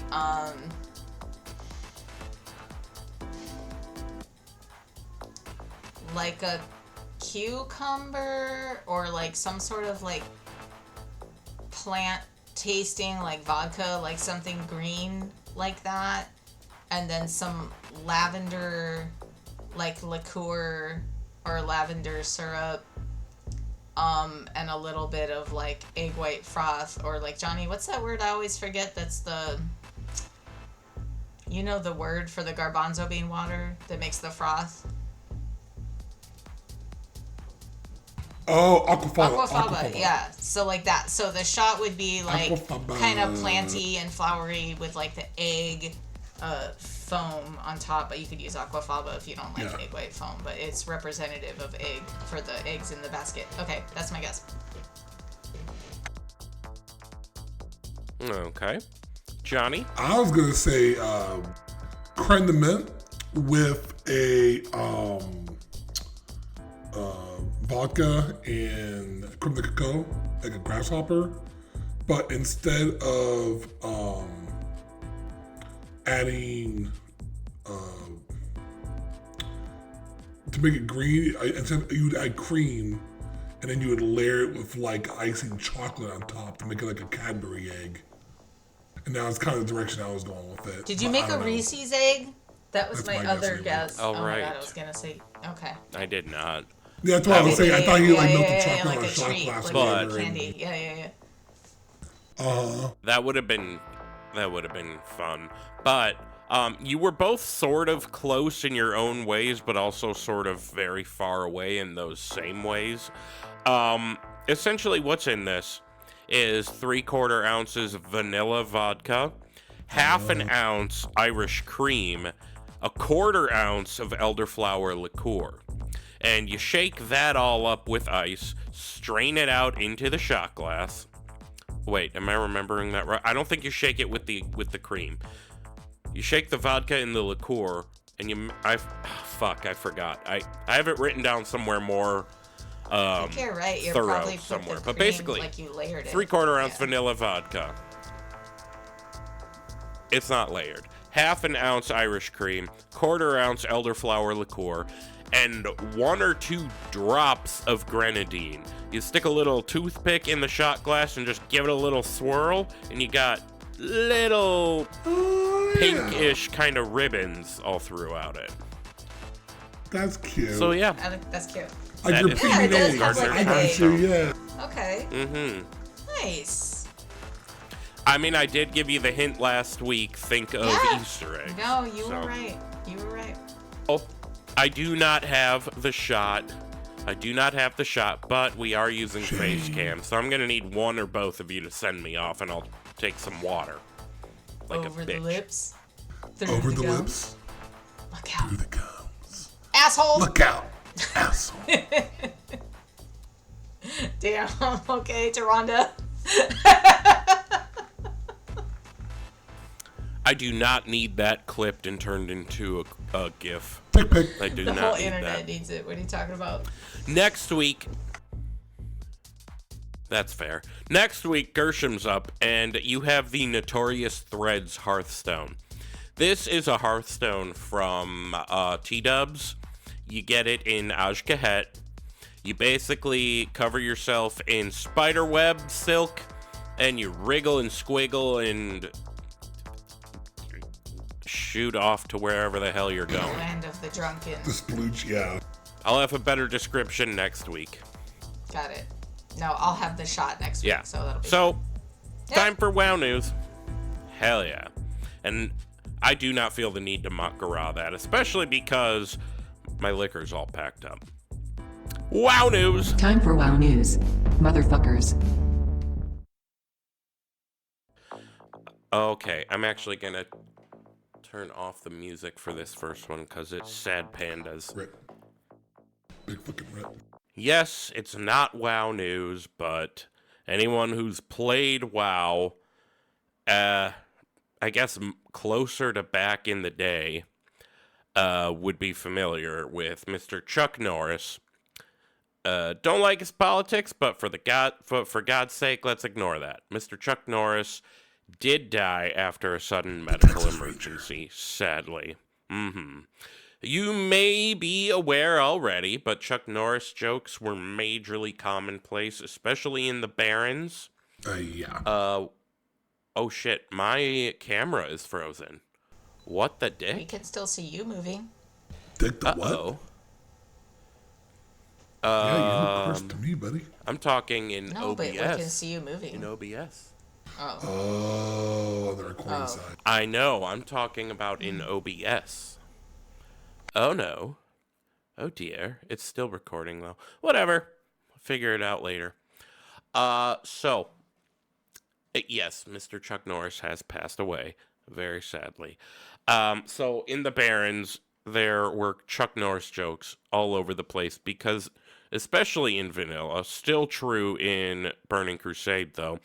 like a cucumber or like some sort of like plant tasting like vodka, like something green like that, and then some lavender like liqueur or lavender syrup, and a little bit of like egg white froth, or like, Johnny, what's that word I always forget? That's the, you know, the word for the garbanzo bean water that makes the froth. Oh, aquafaba. Aquafaba, yeah. So like that. So the shot would be like kind of planty and flowery with like the egg foam on top, but you could use aquafaba if you don't like egg white foam, but it's representative of egg for the eggs in the basket. Okay, that's my guess. Okay. Johnny? I was going to say crème de menthe with a vodka and crème de cacao, like a grasshopper, but instead of adding to make it green, you would add cream, and then you would layer it with like icing chocolate on top to make it like a Cadbury egg. And now it's kind of the direction I was going with it. Did you make a Reese's egg? That was That's my my other guess. Oh, right. My God, I was gonna say. Okay. I did not. Yeah, that's what I was saying. I thought you like melted chocolate like on a a shot treat, glass. like But- candy. Yeah. That would have been fun. But you were both sort of close in your own ways, but also sort of very far away in those same ways. Essentially, what's in this is 3/4 ounces vanilla vodka, half an ounce Irish cream, 1/4 ounce of elderflower liqueur. And you shake that all up with ice, strain it out into the shot glass, Wait, am I remembering that right? I don't think you shake it with the cream. You shake the vodka in the liqueur, and I forgot. I have it written down somewhere more. I think you're right. You're thorough probably put somewhere, the but cream, basically, like you layered it. 3/4 ounce vanilla vodka. It's not layered. 1/2 ounce Irish cream, 1/4 ounce elderflower liqueur, and 1 or 2 drops of grenadine. You stick a little toothpick in the shot glass and just give it a little swirl, and you got little pinkish kind of ribbons all throughout it. That's cute. So yeah. I think that's cute. Like your Yeah, it does have like I a got you, yeah. Okay. Mm-hmm. Nice. I mean, I did give you the hint last week. Think of Easter eggs. No, you were right. You were right. Oh, I do not have the shot. But we are using face cam, so I'm gonna need one or both of you to send me off, and I'll take some water. Like Over a the bitch. lips. Over the gums. lips. Look out. Through the gums. Asshole. Look out, asshole. Damn. Okay, Taronda. I do not need that clipped and turned into a GIF. Pick. I do The not whole need internet that. needs it. What are you talking about? Next week. That's fair. Next week, Gershom's up, and you have the Notorious Threads Hearthstone. This is a Hearthstone from T-Dubs. You get it in Ajkahet. You basically cover yourself in spiderweb silk, and you wriggle and squiggle and shoot off to wherever the hell you're going. Land of the drunken. The splooge, yeah. I'll have a better description next week. Got it. No, I'll have the shot next week, so that'll be Time for WoW news. Hell yeah. And I do not feel the need to Makara that, especially because my liquor's all packed up. WoW news! Time for WoW news. Motherfuckers. Okay, I'm actually gonna turn off the music for this first one because it's Sad Pandas. Rip. Big fucking rip. Yes, it's not WoW news, but anyone who's played WoW, I guess closer to back in the day, would be familiar with Mr. Chuck Norris. Don't like his politics, but for God's sake, let's ignore that. Mr. Chuck Norris did die after a sudden medical emergency, sadly. You may be aware already, but Chuck Norris jokes were majorly commonplace, especially in the Barrens. Yeah. Oh shit, my camera is frozen. What the dick? We can still see you moving. Dick the Uh-oh. Yeah, you look close to me, buddy. I'm talking in No, OBS. but we can see you moving. In OBS. Oh. Oh, on the recording side. I know, I'm talking about in OBS. Oh no. Oh dear. It's still recording though. Whatever. Figure it out later. So, yes, Mr. Chuck Norris has passed away, very sadly. So in the Barrens, there were Chuck Norris jokes all over the place because, especially in vanilla, still true in Burning Crusade though,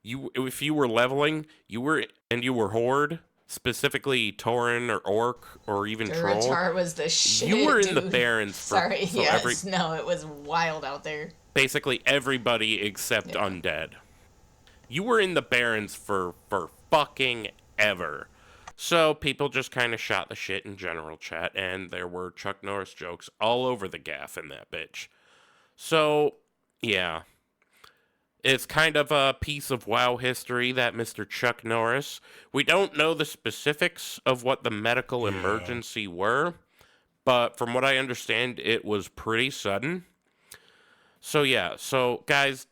if you were leveling, you were Horde, specifically Tauren or Orc or even Troll. Durotar was the shit, You were in dude. the Barrens for, Sorry, for yes, no, it was wild out there. basically everybody except Undead. You were in the Barrens for fucking ever. So people just kind of shot the shit in general chat, and there were Chuck Norris jokes all over the gaff in that bitch. So, yeah. It's kind of a piece of WoW history that Mr. Chuck Norris. We don't know the specifics of what the medical emergency were, but from what I understand, it was pretty sudden. So yeah, so guys,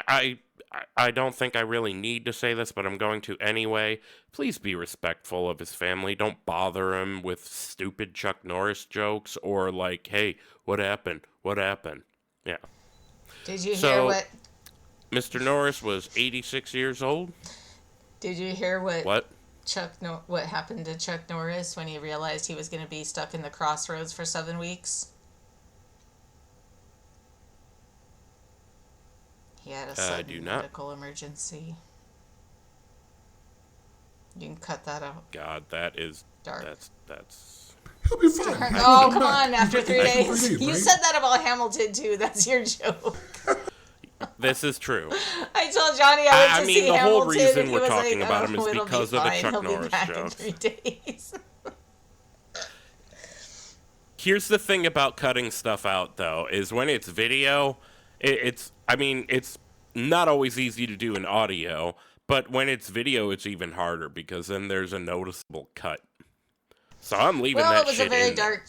I don't think I really need to say this, but I'm going to anyway. Please be respectful of his family. Don't bother him with stupid Chuck Norris jokes or like, hey, what happened? What happened? Yeah. Did you So, hear what? Mr. Norris was 86 years old. Did you hear what? What? What happened to Chuck Norris when he realized he was going to be stuck in the crossroads for 7 weeks? He had a I sudden do not. medical emergency. You can cut that out. God, that is Dark. That's. He'll be fine. Oh, come on, after 3 After 3 days. days, You right? said that about Hamilton, too. That's your joke. This is true. I told Johnny I went I to mean, see the whole Hamilton, reason and he we're was talking like, about him is it'll because be of the fine. Chuck He'll Norris be back jokes. in 3 days. Here's the thing about cutting stuff out, though, is when it's video, it's not always easy to do in audio, but when it's video, it's even harder because then there's a noticeable cut. So I'm leaving Well, that it was shit a very in there. dark.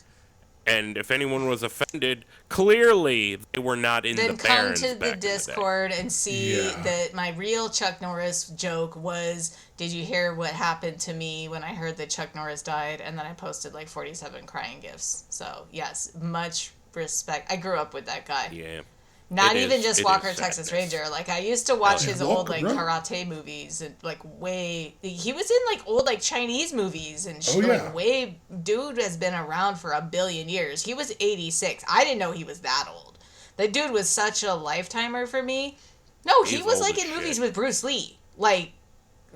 And if anyone was offended, clearly they were not in Then the come Barrens to back the in the day. Discord and see Yeah. that my real Chuck Norris joke was, did you hear what happened to me when I heard that Chuck Norris died? And then I posted like 47 crying gifs. So, yes, much respect. I grew up with that guy. Yeah. Not It even is- just it Walker, is Texas sadness. Ranger. Like, I used to watch his old, Walker, like, right. karate movies and, like, he was in, like, old, like, Chinese movies and shit. Oh, yeah. Like, dude has been around for a billion years. He was 86. I didn't know he was that old. The dude was such a lifetimer for me. No, he He's was, old like, as in shit. movies with Bruce Lee. Like,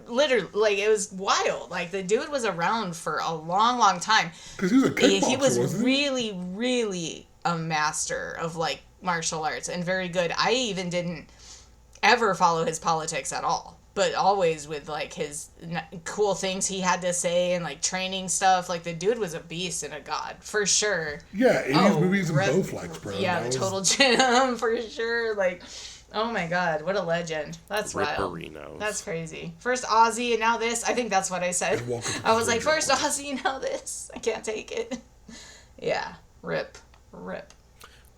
literally, like, it was wild. Like, the dude was around for a long, long time. Because he was a kickboxer, He was wasn't he? really, really a master of, like, martial arts and very good. I even didn't ever follow his politics at all, but always with, like, his cool things he had to say and, like, training stuff. Like, the dude was a beast and a god, for sure. Yeah, 80s movies and Rep- Bowflex, bro. Yeah, That was- total gem, for sure. Like, oh my god, what a legend. That's wild. Ripperinos. That's crazy. First Aussie and now this. I think that's what I said. And Walker I was like, Texas first Ranger. Aussie, now this. I can't take it. Yeah, rip.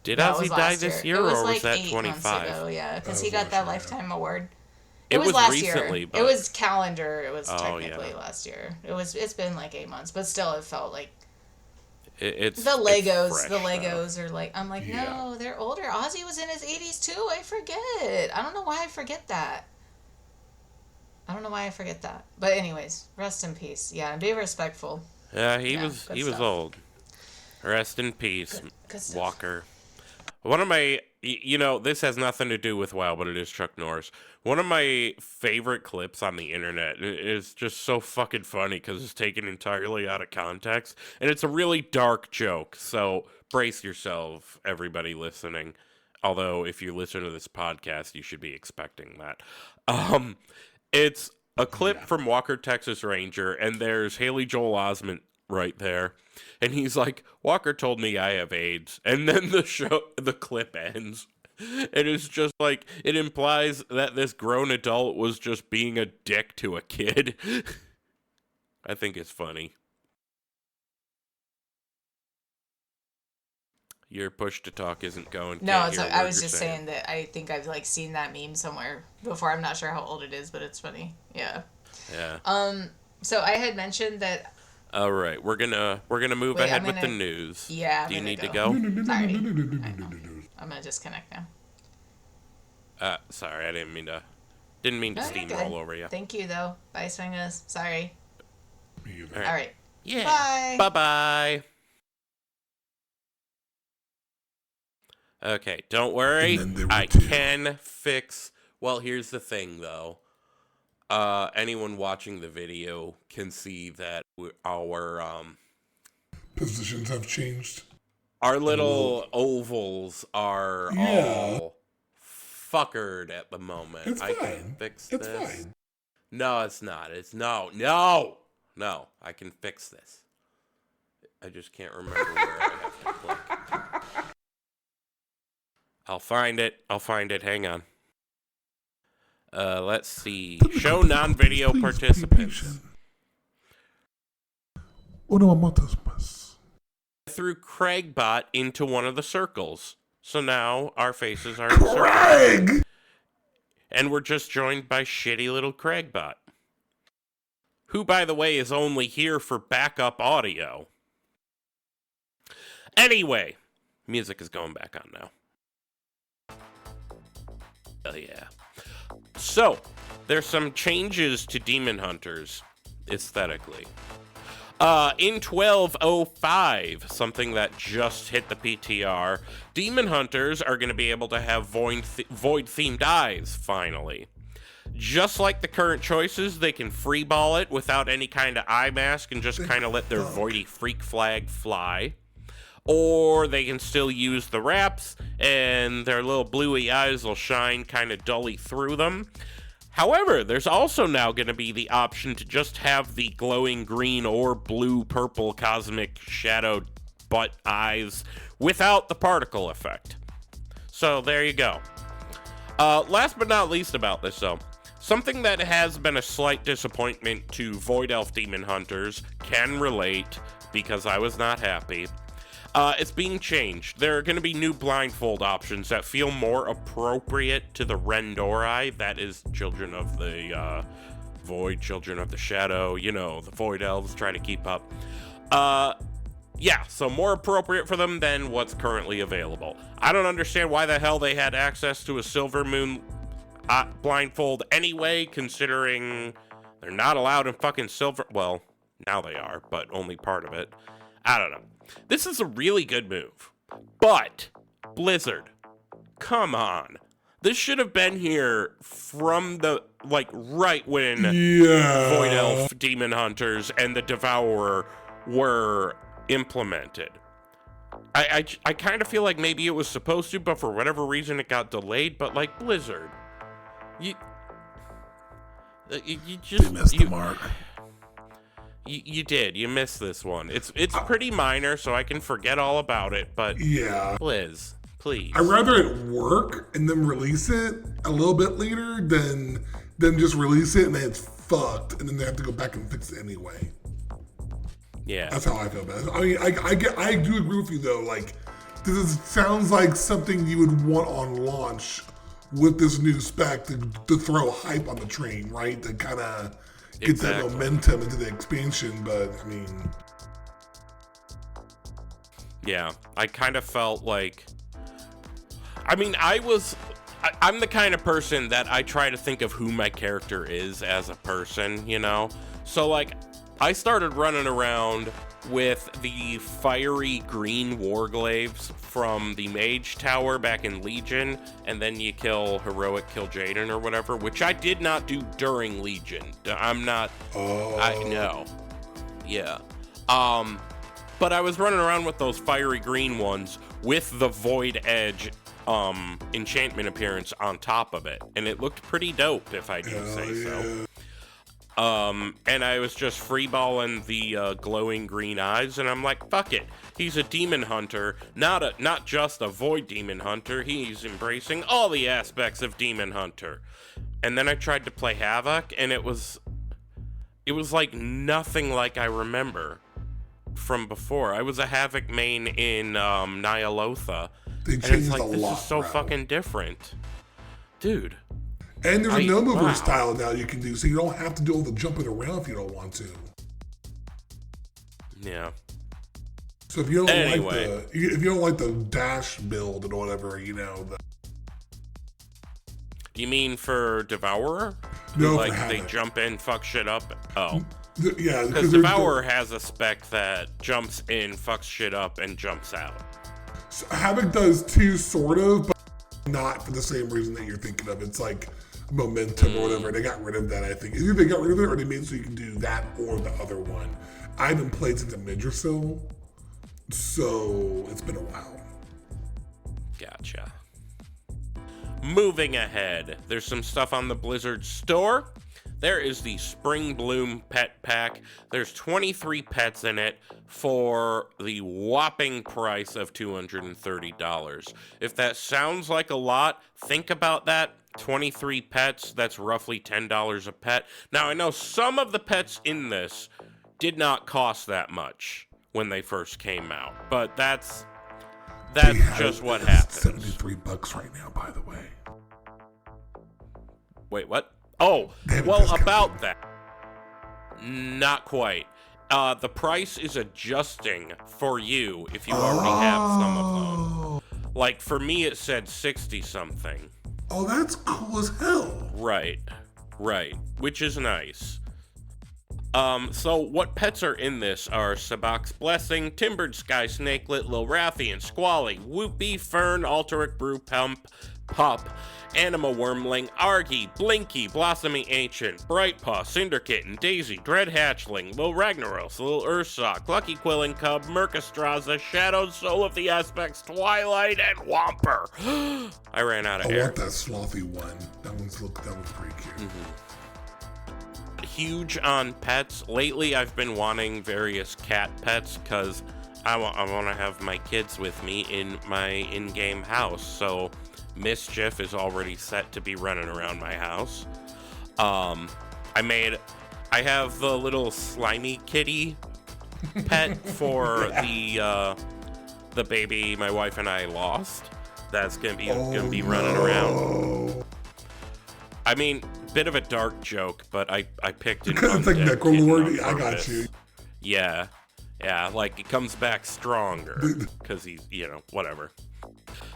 Did That Ozzy was die last this year. year, It was or was like that 8 25? months ago, yeah, because he That was got that last year. Lifetime Award. It was last recently, year. but It was calendar. It was Oh, technically yeah. last year. It's been like 8 months, but still, it felt like it's the it's Legos. fresh, The though. Legos are like, I'm like, Yeah. no, they're older. Ozzy was in his 80s too. I forget. I don't know why I forget that. But anyways, rest in peace. Yeah, and be respectful. Yeah, he Yeah, was good he was stuff. old. Rest in peace, Good stuff. Walker. One of my, this has nothing to do with WoW, but it is Chuck Norris. One of my favorite clips on the internet is just so fucking funny because it's taken entirely out of context, and it's a really dark joke. So brace yourself, everybody listening. Although if you listen to this podcast, you should be expecting that. It's a clip from Walker, Texas Ranger, and there's Haley Joel Osment right there. And he's like, Walker told me I have AIDS. And then the clip ends. It is just like, it implies that this grown adult was just being a dick to a kid. I think it's funny. Your push to talk isn't going. No, Can't it's hear a I word was you're just saying that I think I've like seen that meme somewhere before. I'm not sure how old it is, but it's funny. Yeah. Yeah. So I had mentioned that. All right, we're gonna move Wait, ahead I'm with the gonna- news. Yeah, I'm Do you gonna need to go. go? Sorry. I'm gonna disconnect now. Sorry, I didn't mean to No, you're steamroll good. over you. Thank you though. Bye, swingers. Sorry. Me either. All right. All right. Yeah. Bye. Bye-bye. Okay, don't worry. And then there were I two. can fix. Well, here's the thing, though. Anyone watching the video can see that Positions have changed. our little ovals are Yeah. all fuckered at the moment. It's I fine. can fix It's this. fine. No, it's not. It's no. I can fix this. I just can't remember where I have to click. I'll find it. Hang on. Let's see. Show non-video Please be participants. patient. Uno momentos más. I threw CRAIIIG into one of the circles. So now our faces are in circles. CRAIIIG! And we're just joined by shitty little CRAIIG, who, by the way, is only here for backup audio. Anyway, music is going back on now. Oh, yeah. So, there's some changes to Demon Hunters, aesthetically. In 1205, something that just hit the PTR, demon hunters are going to be able to have void-themed eyes, finally. Just like the current choices, they can freeball it without any kind of eye mask and just kind of let their voidy freak flag fly. Or they can still use the wraps, and their little bluey eyes will shine kind of dully through them. However, there's also now going to be the option to just have the glowing green or blue-purple cosmic shadowed butt eyes without the particle effect. So there you go. Last but not least about this, though. Something that has been a slight disappointment to Void Elf Demon Hunters, can relate, because I was not happy. It's being changed. There are going to be new blindfold options that feel more appropriate to the Rendori, that is Children of the Void, Children of the Shadow, you know, the Void Elves trying to keep up. Yeah, so more appropriate for them than what's currently available. I don't understand why the hell they had access to a Silver Moon blindfold anyway, considering they're not allowed in fucking Silver... Well, now they are, but only part of it. I don't know. This is a really good move. But, Blizzard, come on. This should have been here from the, like, right when Void Elf Demon Hunters and the Devourer were implemented. I kind of feel like maybe it was supposed to, but for whatever reason it got delayed. But, like, Blizzard, you just... They missed the mark. You did. You missed this one. It's pretty minor, so I can forget all about it, but yeah, Blizz, please. I'd rather it work and then release it a little bit later than just release it and then it's fucked and then they have to go back and fix it anyway. Yeah. That's how I feel about it. I mean, I do agree with you though. Like, this sounds like something you would want on launch with this new spec to throw hype on the train, right? To kind of get that momentum into the expansion, but I mean... Yeah, I kind of felt like... I mean, I'm the kind of person that I try to think of who my character is as a person, you know? So, like, I started running around with the fiery green warglaives from the Mage Tower back in Legion, and then you kill Heroic Kil'jaeden or whatever, which I did not do during Legion. I'm not... I know. Yeah. But I was running around with those fiery green ones with the Void Edge enchantment appearance on top of it, and it looked pretty dope, if I do say so. And I was just freeballing the glowing green eyes, and I'm like, fuck it. He's a demon hunter, not just a void demon hunter. He's embracing all the aspects of demon hunter. And then I tried to play Havoc, and it was like nothing like I remember from before. I was a Havoc main in Nyalotha, and it's like, this is so fucking different. Dude. And there's a no-mover style now you can do, so you don't have to do all the jumping around if you don't want to. Yeah. So if you don't like the dash build or whatever, you know. Do you mean for Devourer? No, like for they Havoc. jump in, fuck shit up. Oh. Yeah, because Devourer has a spec that jumps in, fucks shit up, and jumps out. So Havoc does too, sort of, but not for the same reason that you're thinking of. It's like momentum or whatever. They got rid of that, I think. Either they got rid of it or they made it so you can do that or the other one. I haven't played since Midgersil, so it's been a while. Gotcha. Moving ahead, there's some stuff on the Blizzard store. There is the Spring Bloom Pet Pack. There's 23 pets in it for the whopping price of $230. If that sounds like a lot, think about that. 23 pets, that's roughly $10 a pet. Now, I know some of the pets in this did not cost that much when they first came out, but that's just what happens. $73 right now, by the way. Wait, what? Oh, well, about that. Not quite. The price is adjusting for you if you already have some of them. Like, for me, it said 60-something. Oh, that's cool as hell. Right. Which is nice. So what pets are in this are Sabac's Blessing, Timbered Sky Snakelet, Lilrathian, Squally, Whoopie, Fern, Alteric Brew Pump, Pup, Anima Wormling, Argy, Blinky, Blossoming Ancient, Brightpaw, Cinder Kitten, Daisy, Dread Hatchling, Lil Ragnaros, Lil Ursock, Lucky Quilling Cub, Mercastraza, Shadowed Soul of the Aspects, Twilight, and Whomper. I ran out of I air. want that slothy one. That one's pretty cute. Huge on pets. Lately, I've been wanting various cat pets because I want to have my kids with me in my in-game house. So Mischief is already set to be running around my house. I have the little slimy kitty pet for the baby my wife and I lost. That's gonna be running around. I mean, bit of a dark joke, but I picked an Think undead Necrolord, kitten on I got purpose. you. Yeah, like it comes back stronger because he's, whatever.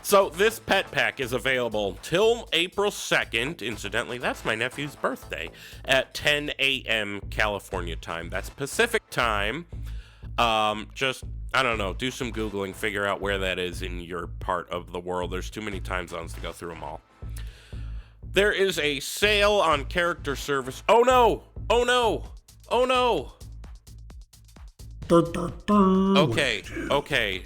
So this pet pack is available till April 2nd. Incidentally, that's my nephew's birthday at 10 a.m. California time. That's Pacific time. Just, I don't know, do some Googling, figure out where that is in your part of the world. There's too many time zones to go through them all. There is a sale on character service. Oh no! Oh no! Oh no! Okay.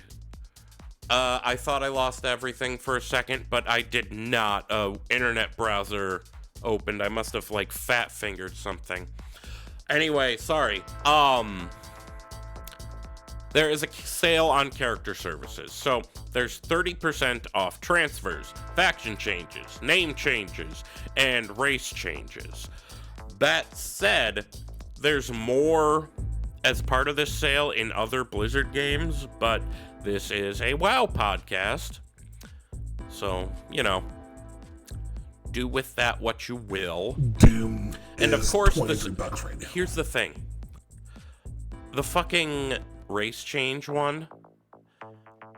I thought I lost everything for a second, but I did not. Internet browser opened. I must have fat fingered something. Anyway, sorry. There is a sale on character services. So there's 30% off transfers, faction changes, name changes, and race changes. That said, there's more as part of this sale in other Blizzard games, but this is a WoW podcast. So, do with that what you will. Doom And of is course, $23 right now. here's the thing. The fucking race change one,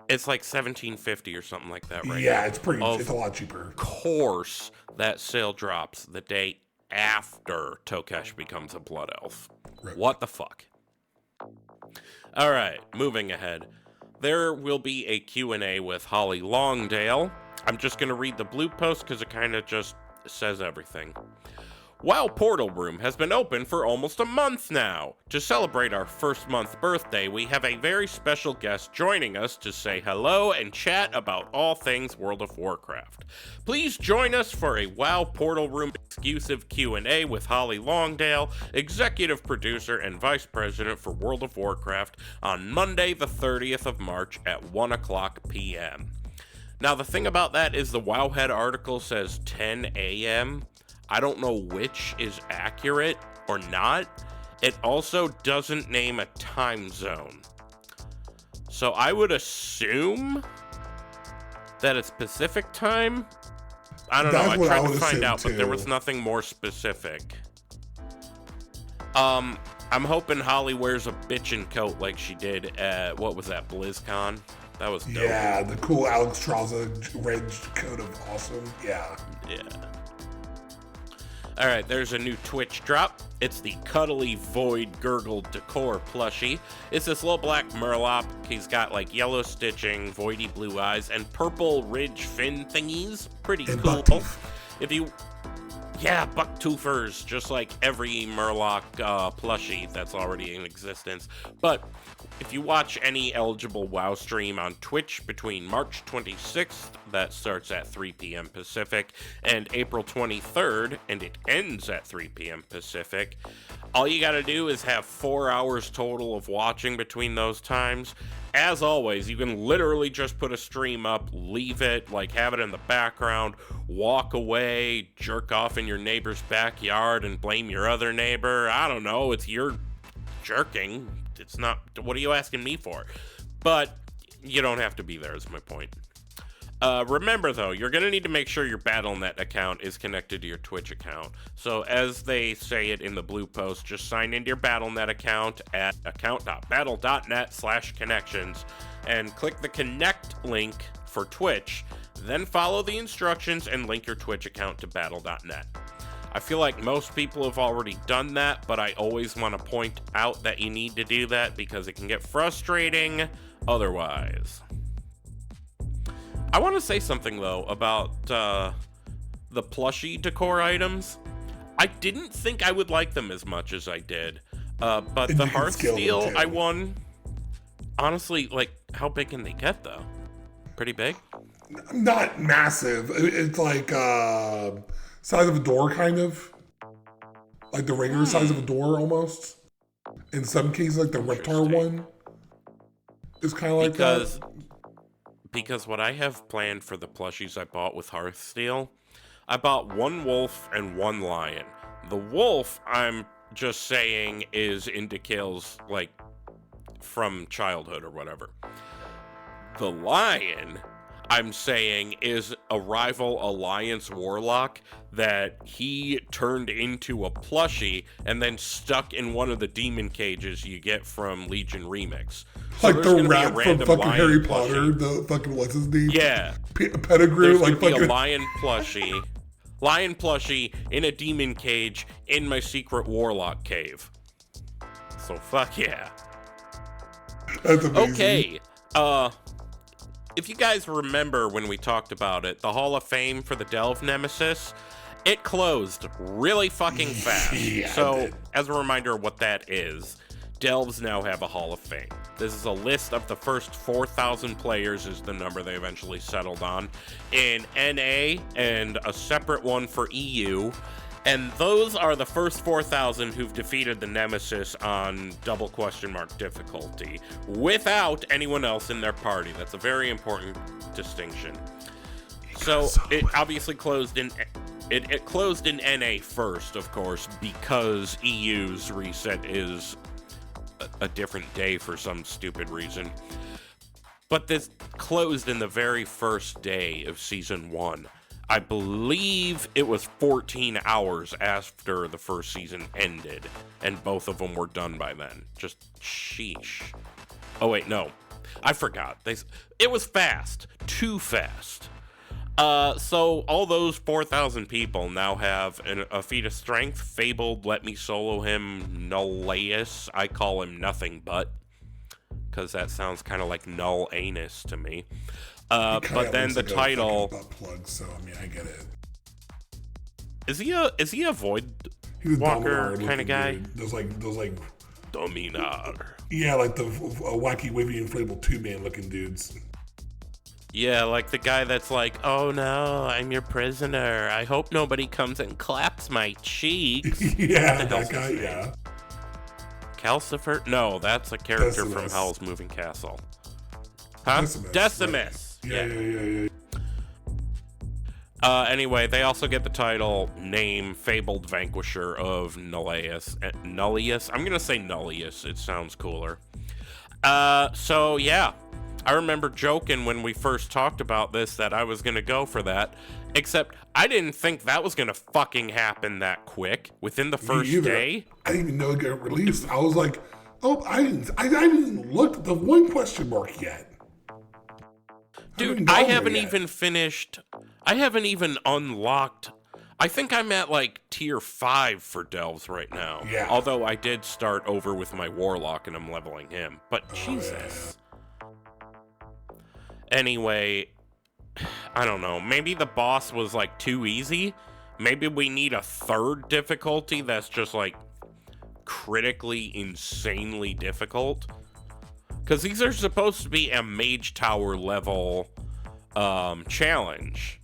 it's like $17.50 or something like that right now. Yeah, it's a lot cheaper. Of course, that sale drops the day after Tokesh becomes a blood elf. Right. What the fuck? All right, moving ahead. There will be a Q&A with Holly Longdale. I'm just going to read the blue post because it kind of just says everything. WoW Portal Room has been open for almost a month now. To celebrate our first month birthday, we have a very special guest joining us to say hello and chat about all things World of Warcraft. Please join us for a WoW Portal Room exclusive Q&A with Holly Longdale, executive producer and vice president for World of Warcraft, on Monday the 30th of March at 1 o'clock p.m. Now, the thing about that is the Wowhead article says 10 a.m., I don't know which is accurate or not. It also doesn't name a time zone. So I would assume that it's Pacific time. I don't know. I tried to find out, but there was nothing more specific. I'm hoping Holly wears a bitchin' coat like she did at, what was that, BlizzCon? That was dope. Yeah, the cool Alex Traza red coat of awesome. Yeah. All right, there's a new Twitch drop. It's the cuddly Void Gurgle Decor plushie. It's this little black Murloc. He's got yellow stitching, voidy blue eyes, and purple ridge fin thingies. Pretty And cool. bucktooth. Bucktoothers, just like every Murloc plushie that's already in existence. But if you watch any eligible WoW stream on Twitch between March 26th, that starts at 3 p.m. Pacific, and April 23rd, and it ends at 3 p.m. Pacific, all you gotta do is have 4 hours total of watching between those times. As always, you can literally just put a stream up, leave it, have it in the background, walk away, jerk off in your neighbor's backyard and blame your other neighbor. I don't know, it's your jerking. It's not, what are you asking me for? But you don't have to be there, is my point. Remember, though, you're going to need to make sure your Battle.net account is connected to your Twitch account. So, as they say it in the blue post, just sign into your Battle.net account at account.battle.net/connections and click the connect link for Twitch. Then follow the instructions and link your Twitch account to Battle.net. I feel like most people have already done that, but I always want to point out that you need to do that because it can get frustrating otherwise. I want to say something, though, about the plushie decor items. I didn't think I would like them as much as I did, but the Hearthstone I won. Honestly, like, how big can they get, though? Pretty big? Not massive. It's like size of a door, kind of. Like the regular size of a door, almost. In some cases, like the Reptar one is kind of like that. Because what I have planned for the plushies I bought with Hearthstone, I bought one wolf and one lion. The wolf, I'm just saying, is into kills, like, from childhood or whatever. The lion, I'm saying, is a rival Alliance Warlock that he turned into a plushie and then stuck in one of the demon cages you get from Legion Remix. So like the rat from fucking Harry Potter, the fucking, what's his name? Yeah. Pettigrew, like fucking... a lion plushie in a demon cage in my secret Warlock cave. So fuck yeah. That's amazing. Okay, if you guys remember when we talked about it, the Hall of Fame for the Delve Nemesis, it closed really fucking fast. Yeah, so, as a reminder of what that is, Delves now have a Hall of Fame. This is a list of the first 4,000 players is the number they eventually settled on in NA and a separate one for EU. And those are the first 4,000 who've defeated the Nemesis on double question mark difficulty without anyone else in their party. That's a very important distinction. So it obviously closed in it closed in NA first, of course, because EU's reset is a different day for some stupid reason. But this closed in the very first day of Season 1. I believe it was 14 hours after the first season ended, and both of them were done by then. Just sheesh. Oh wait, no. I forgot. It was fast. Too fast. So all those 4,000 people now have a feat of strength. Fabled, let me solo him, Nulleus. I call him nothing but, because that sounds kind of like null anus to me. But then the title. Butt plug, so I mean, I get it. Is he a void walker kind of guy? Dude. Those like Dominar. Yeah, like the wacky wavy inflatable 2-man looking dudes. Yeah, like the guy that's like, oh no, I'm your prisoner. I hope nobody comes and claps my cheeks. Yeah, that guy. Yeah. Calcifer? No, that's a character from Howl's Moving Castle. Huh? Decimus. Yeah. Anyway, they also get the title name Fabled Vanquisher of Nulleus. Nulleus? I'm gonna say Nulleus. It sounds cooler. So yeah, I remember joking when we first talked about this that I was gonna go for that. Except I didn't think that was gonna fucking happen that quick within the first day. I didn't even know it got released. I was like, oh, I haven't looked at the one question mark yet. Dude, I haven't even finished. I haven't even unlocked. I think I'm at like tier 5 for Delves right now. Yeah. Although I did start over with my Warlock and I'm leveling him. But Jesus. Anyway, I don't know. Maybe the boss was like too easy. Maybe we need a third difficulty that's just like critically, insanely difficult. Because these are supposed to be a Mage Tower level challenge.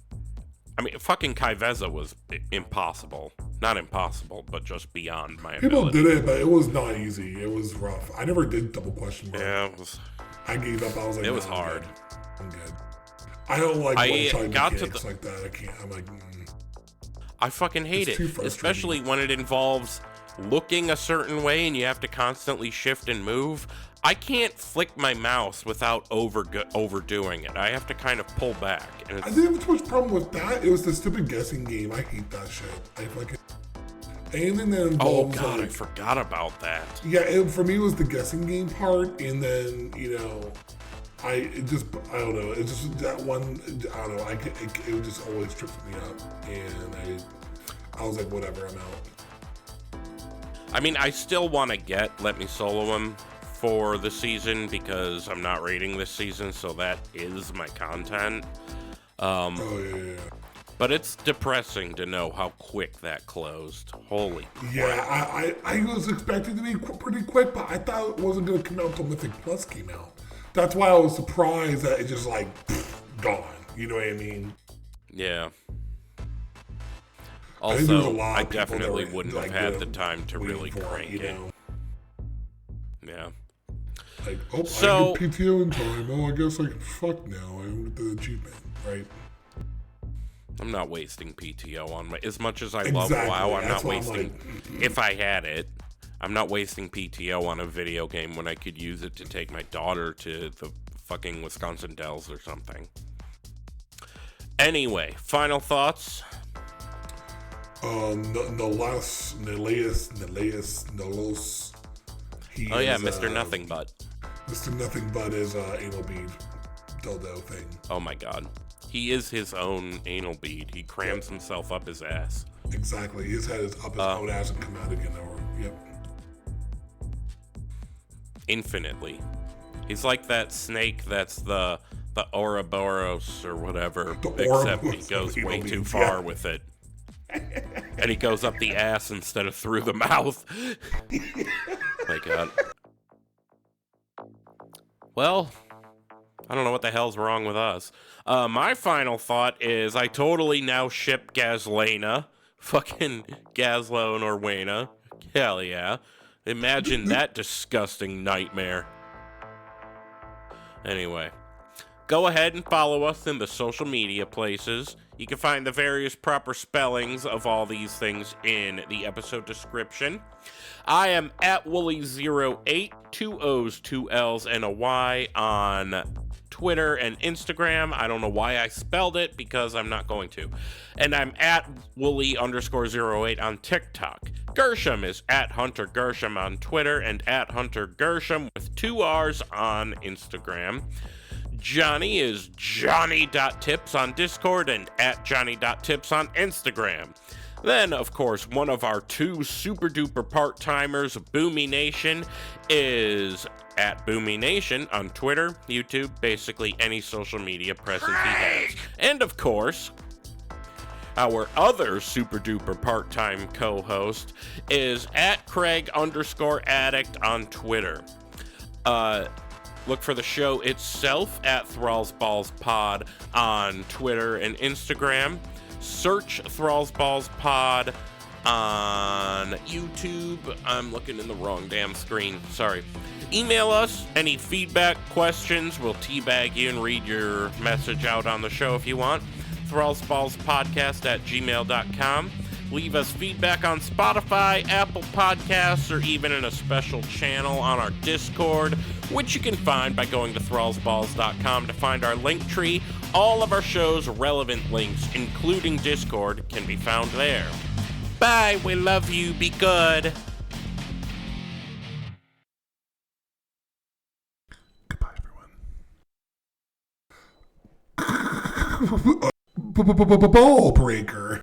I mean, fucking Kaiveza was impossible. Not impossible, but just beyond my ability. People did it, but it was not easy. It was rough. I never did double question mark. Yeah, it was... I gave up. I was like, it was hard. I'm good. I don't like one-time mechanics to like that. I can't. I'm like, I fucking hate it. Especially when it involves looking a certain way and you have to constantly shift and move. I can't flick my mouse without overdoing it. I have to kind of pull back. And I didn't have too much problem with that. It was the stupid guessing game. I hate that shit. I fucking... Anything that involves... Oh, God, I forgot about that. Yeah, for me, it was the guessing game part. And then, you know, I don't know. It just, that one, I don't know. It just always trips me up. And I was like, whatever, I'm out. I mean, I still want to get Let Me Solo Him for the season because I'm not raiding this season, so that is my content. Yeah. But it's depressing to know how quick that closed. Holy crap. Yeah, I was expecting to be pretty quick, but I thought it wasn't going to come out until Mythic Plus came out. That's why I was surprised that it just like, gone. You know what I mean? Yeah. I think there was a Also, lot I of people definitely that were, wouldn't like, have had the time to waiting really for it, crank you it. know? Yeah. Like, So- I didn't get PTO in time. Oh, I guess I can fuck now. I get the achievement, right? I'm not wasting PTO on my... As much as I love Exactly, WoW, I'm that's not why I'm wasting... like, If I had it, I'm not wasting PTO on a video game when I could use it to take my daughter to the fucking Wisconsin Dells or something. Anyway, final thoughts? Nolos. He Oh yeah, is, Mr. Nothing But. Mr. Nothing But is anal bead dildo thing. Oh my god. He is his own anal bead. He crams himself up his ass. Exactly. His head is up his own ass and come out again. Yep. Infinitely. He's like that snake that's the Ouroboros or whatever, except he goes way too far with it. And he goes up the ass instead of through the mouth. My god. Well, I don't know what the hell's wrong with us. My final thought is I totally now ship Gazleyna. Fucking Gazlo and Orwena. Hell yeah. Imagine that disgusting nightmare. Anyway, go ahead and follow us in the social media places. You can find the various proper spellings of all these things in the episode description. I am at Wooly08, 2 O's, 2 L's, and a Y on Twitter and Instagram. I don't know why I spelled it, because I'm not going to. And I'm at Wooly_08 on TikTok. Gershom is at Hunter Gershom on Twitter and at Hunter Gershom with 2 R's on Instagram. Johnny is Johnny.tips on Discord and at Johnny.tips on Instagram. Then, of course, one of our 2 super duper part-timers, Boomy Nation, is at Boomy Nation on Twitter, YouTube, basically any social media presence he has. And, of course, our other super duper part-time co-host is at CRAIIIG_addict on Twitter. Look for the show itself at ThrallsBallsPod on Twitter and Instagram. Search ThrallsBallsPod on YouTube. I'm looking in the wrong damn screen. Sorry. Email us any feedback, questions. We'll teabag you and read your message out on the show if you want. ThrallsBallsPodcast@gmail.com. Leave us feedback on Spotify, Apple Podcasts, or even in a special channel on our Discord, which you can find by going to ThrallsBalls.com to find our Linktree. All of our show's relevant links, including Discord, can be found there. Bye, we love you, be good. Goodbye, everyone. Ball breaker.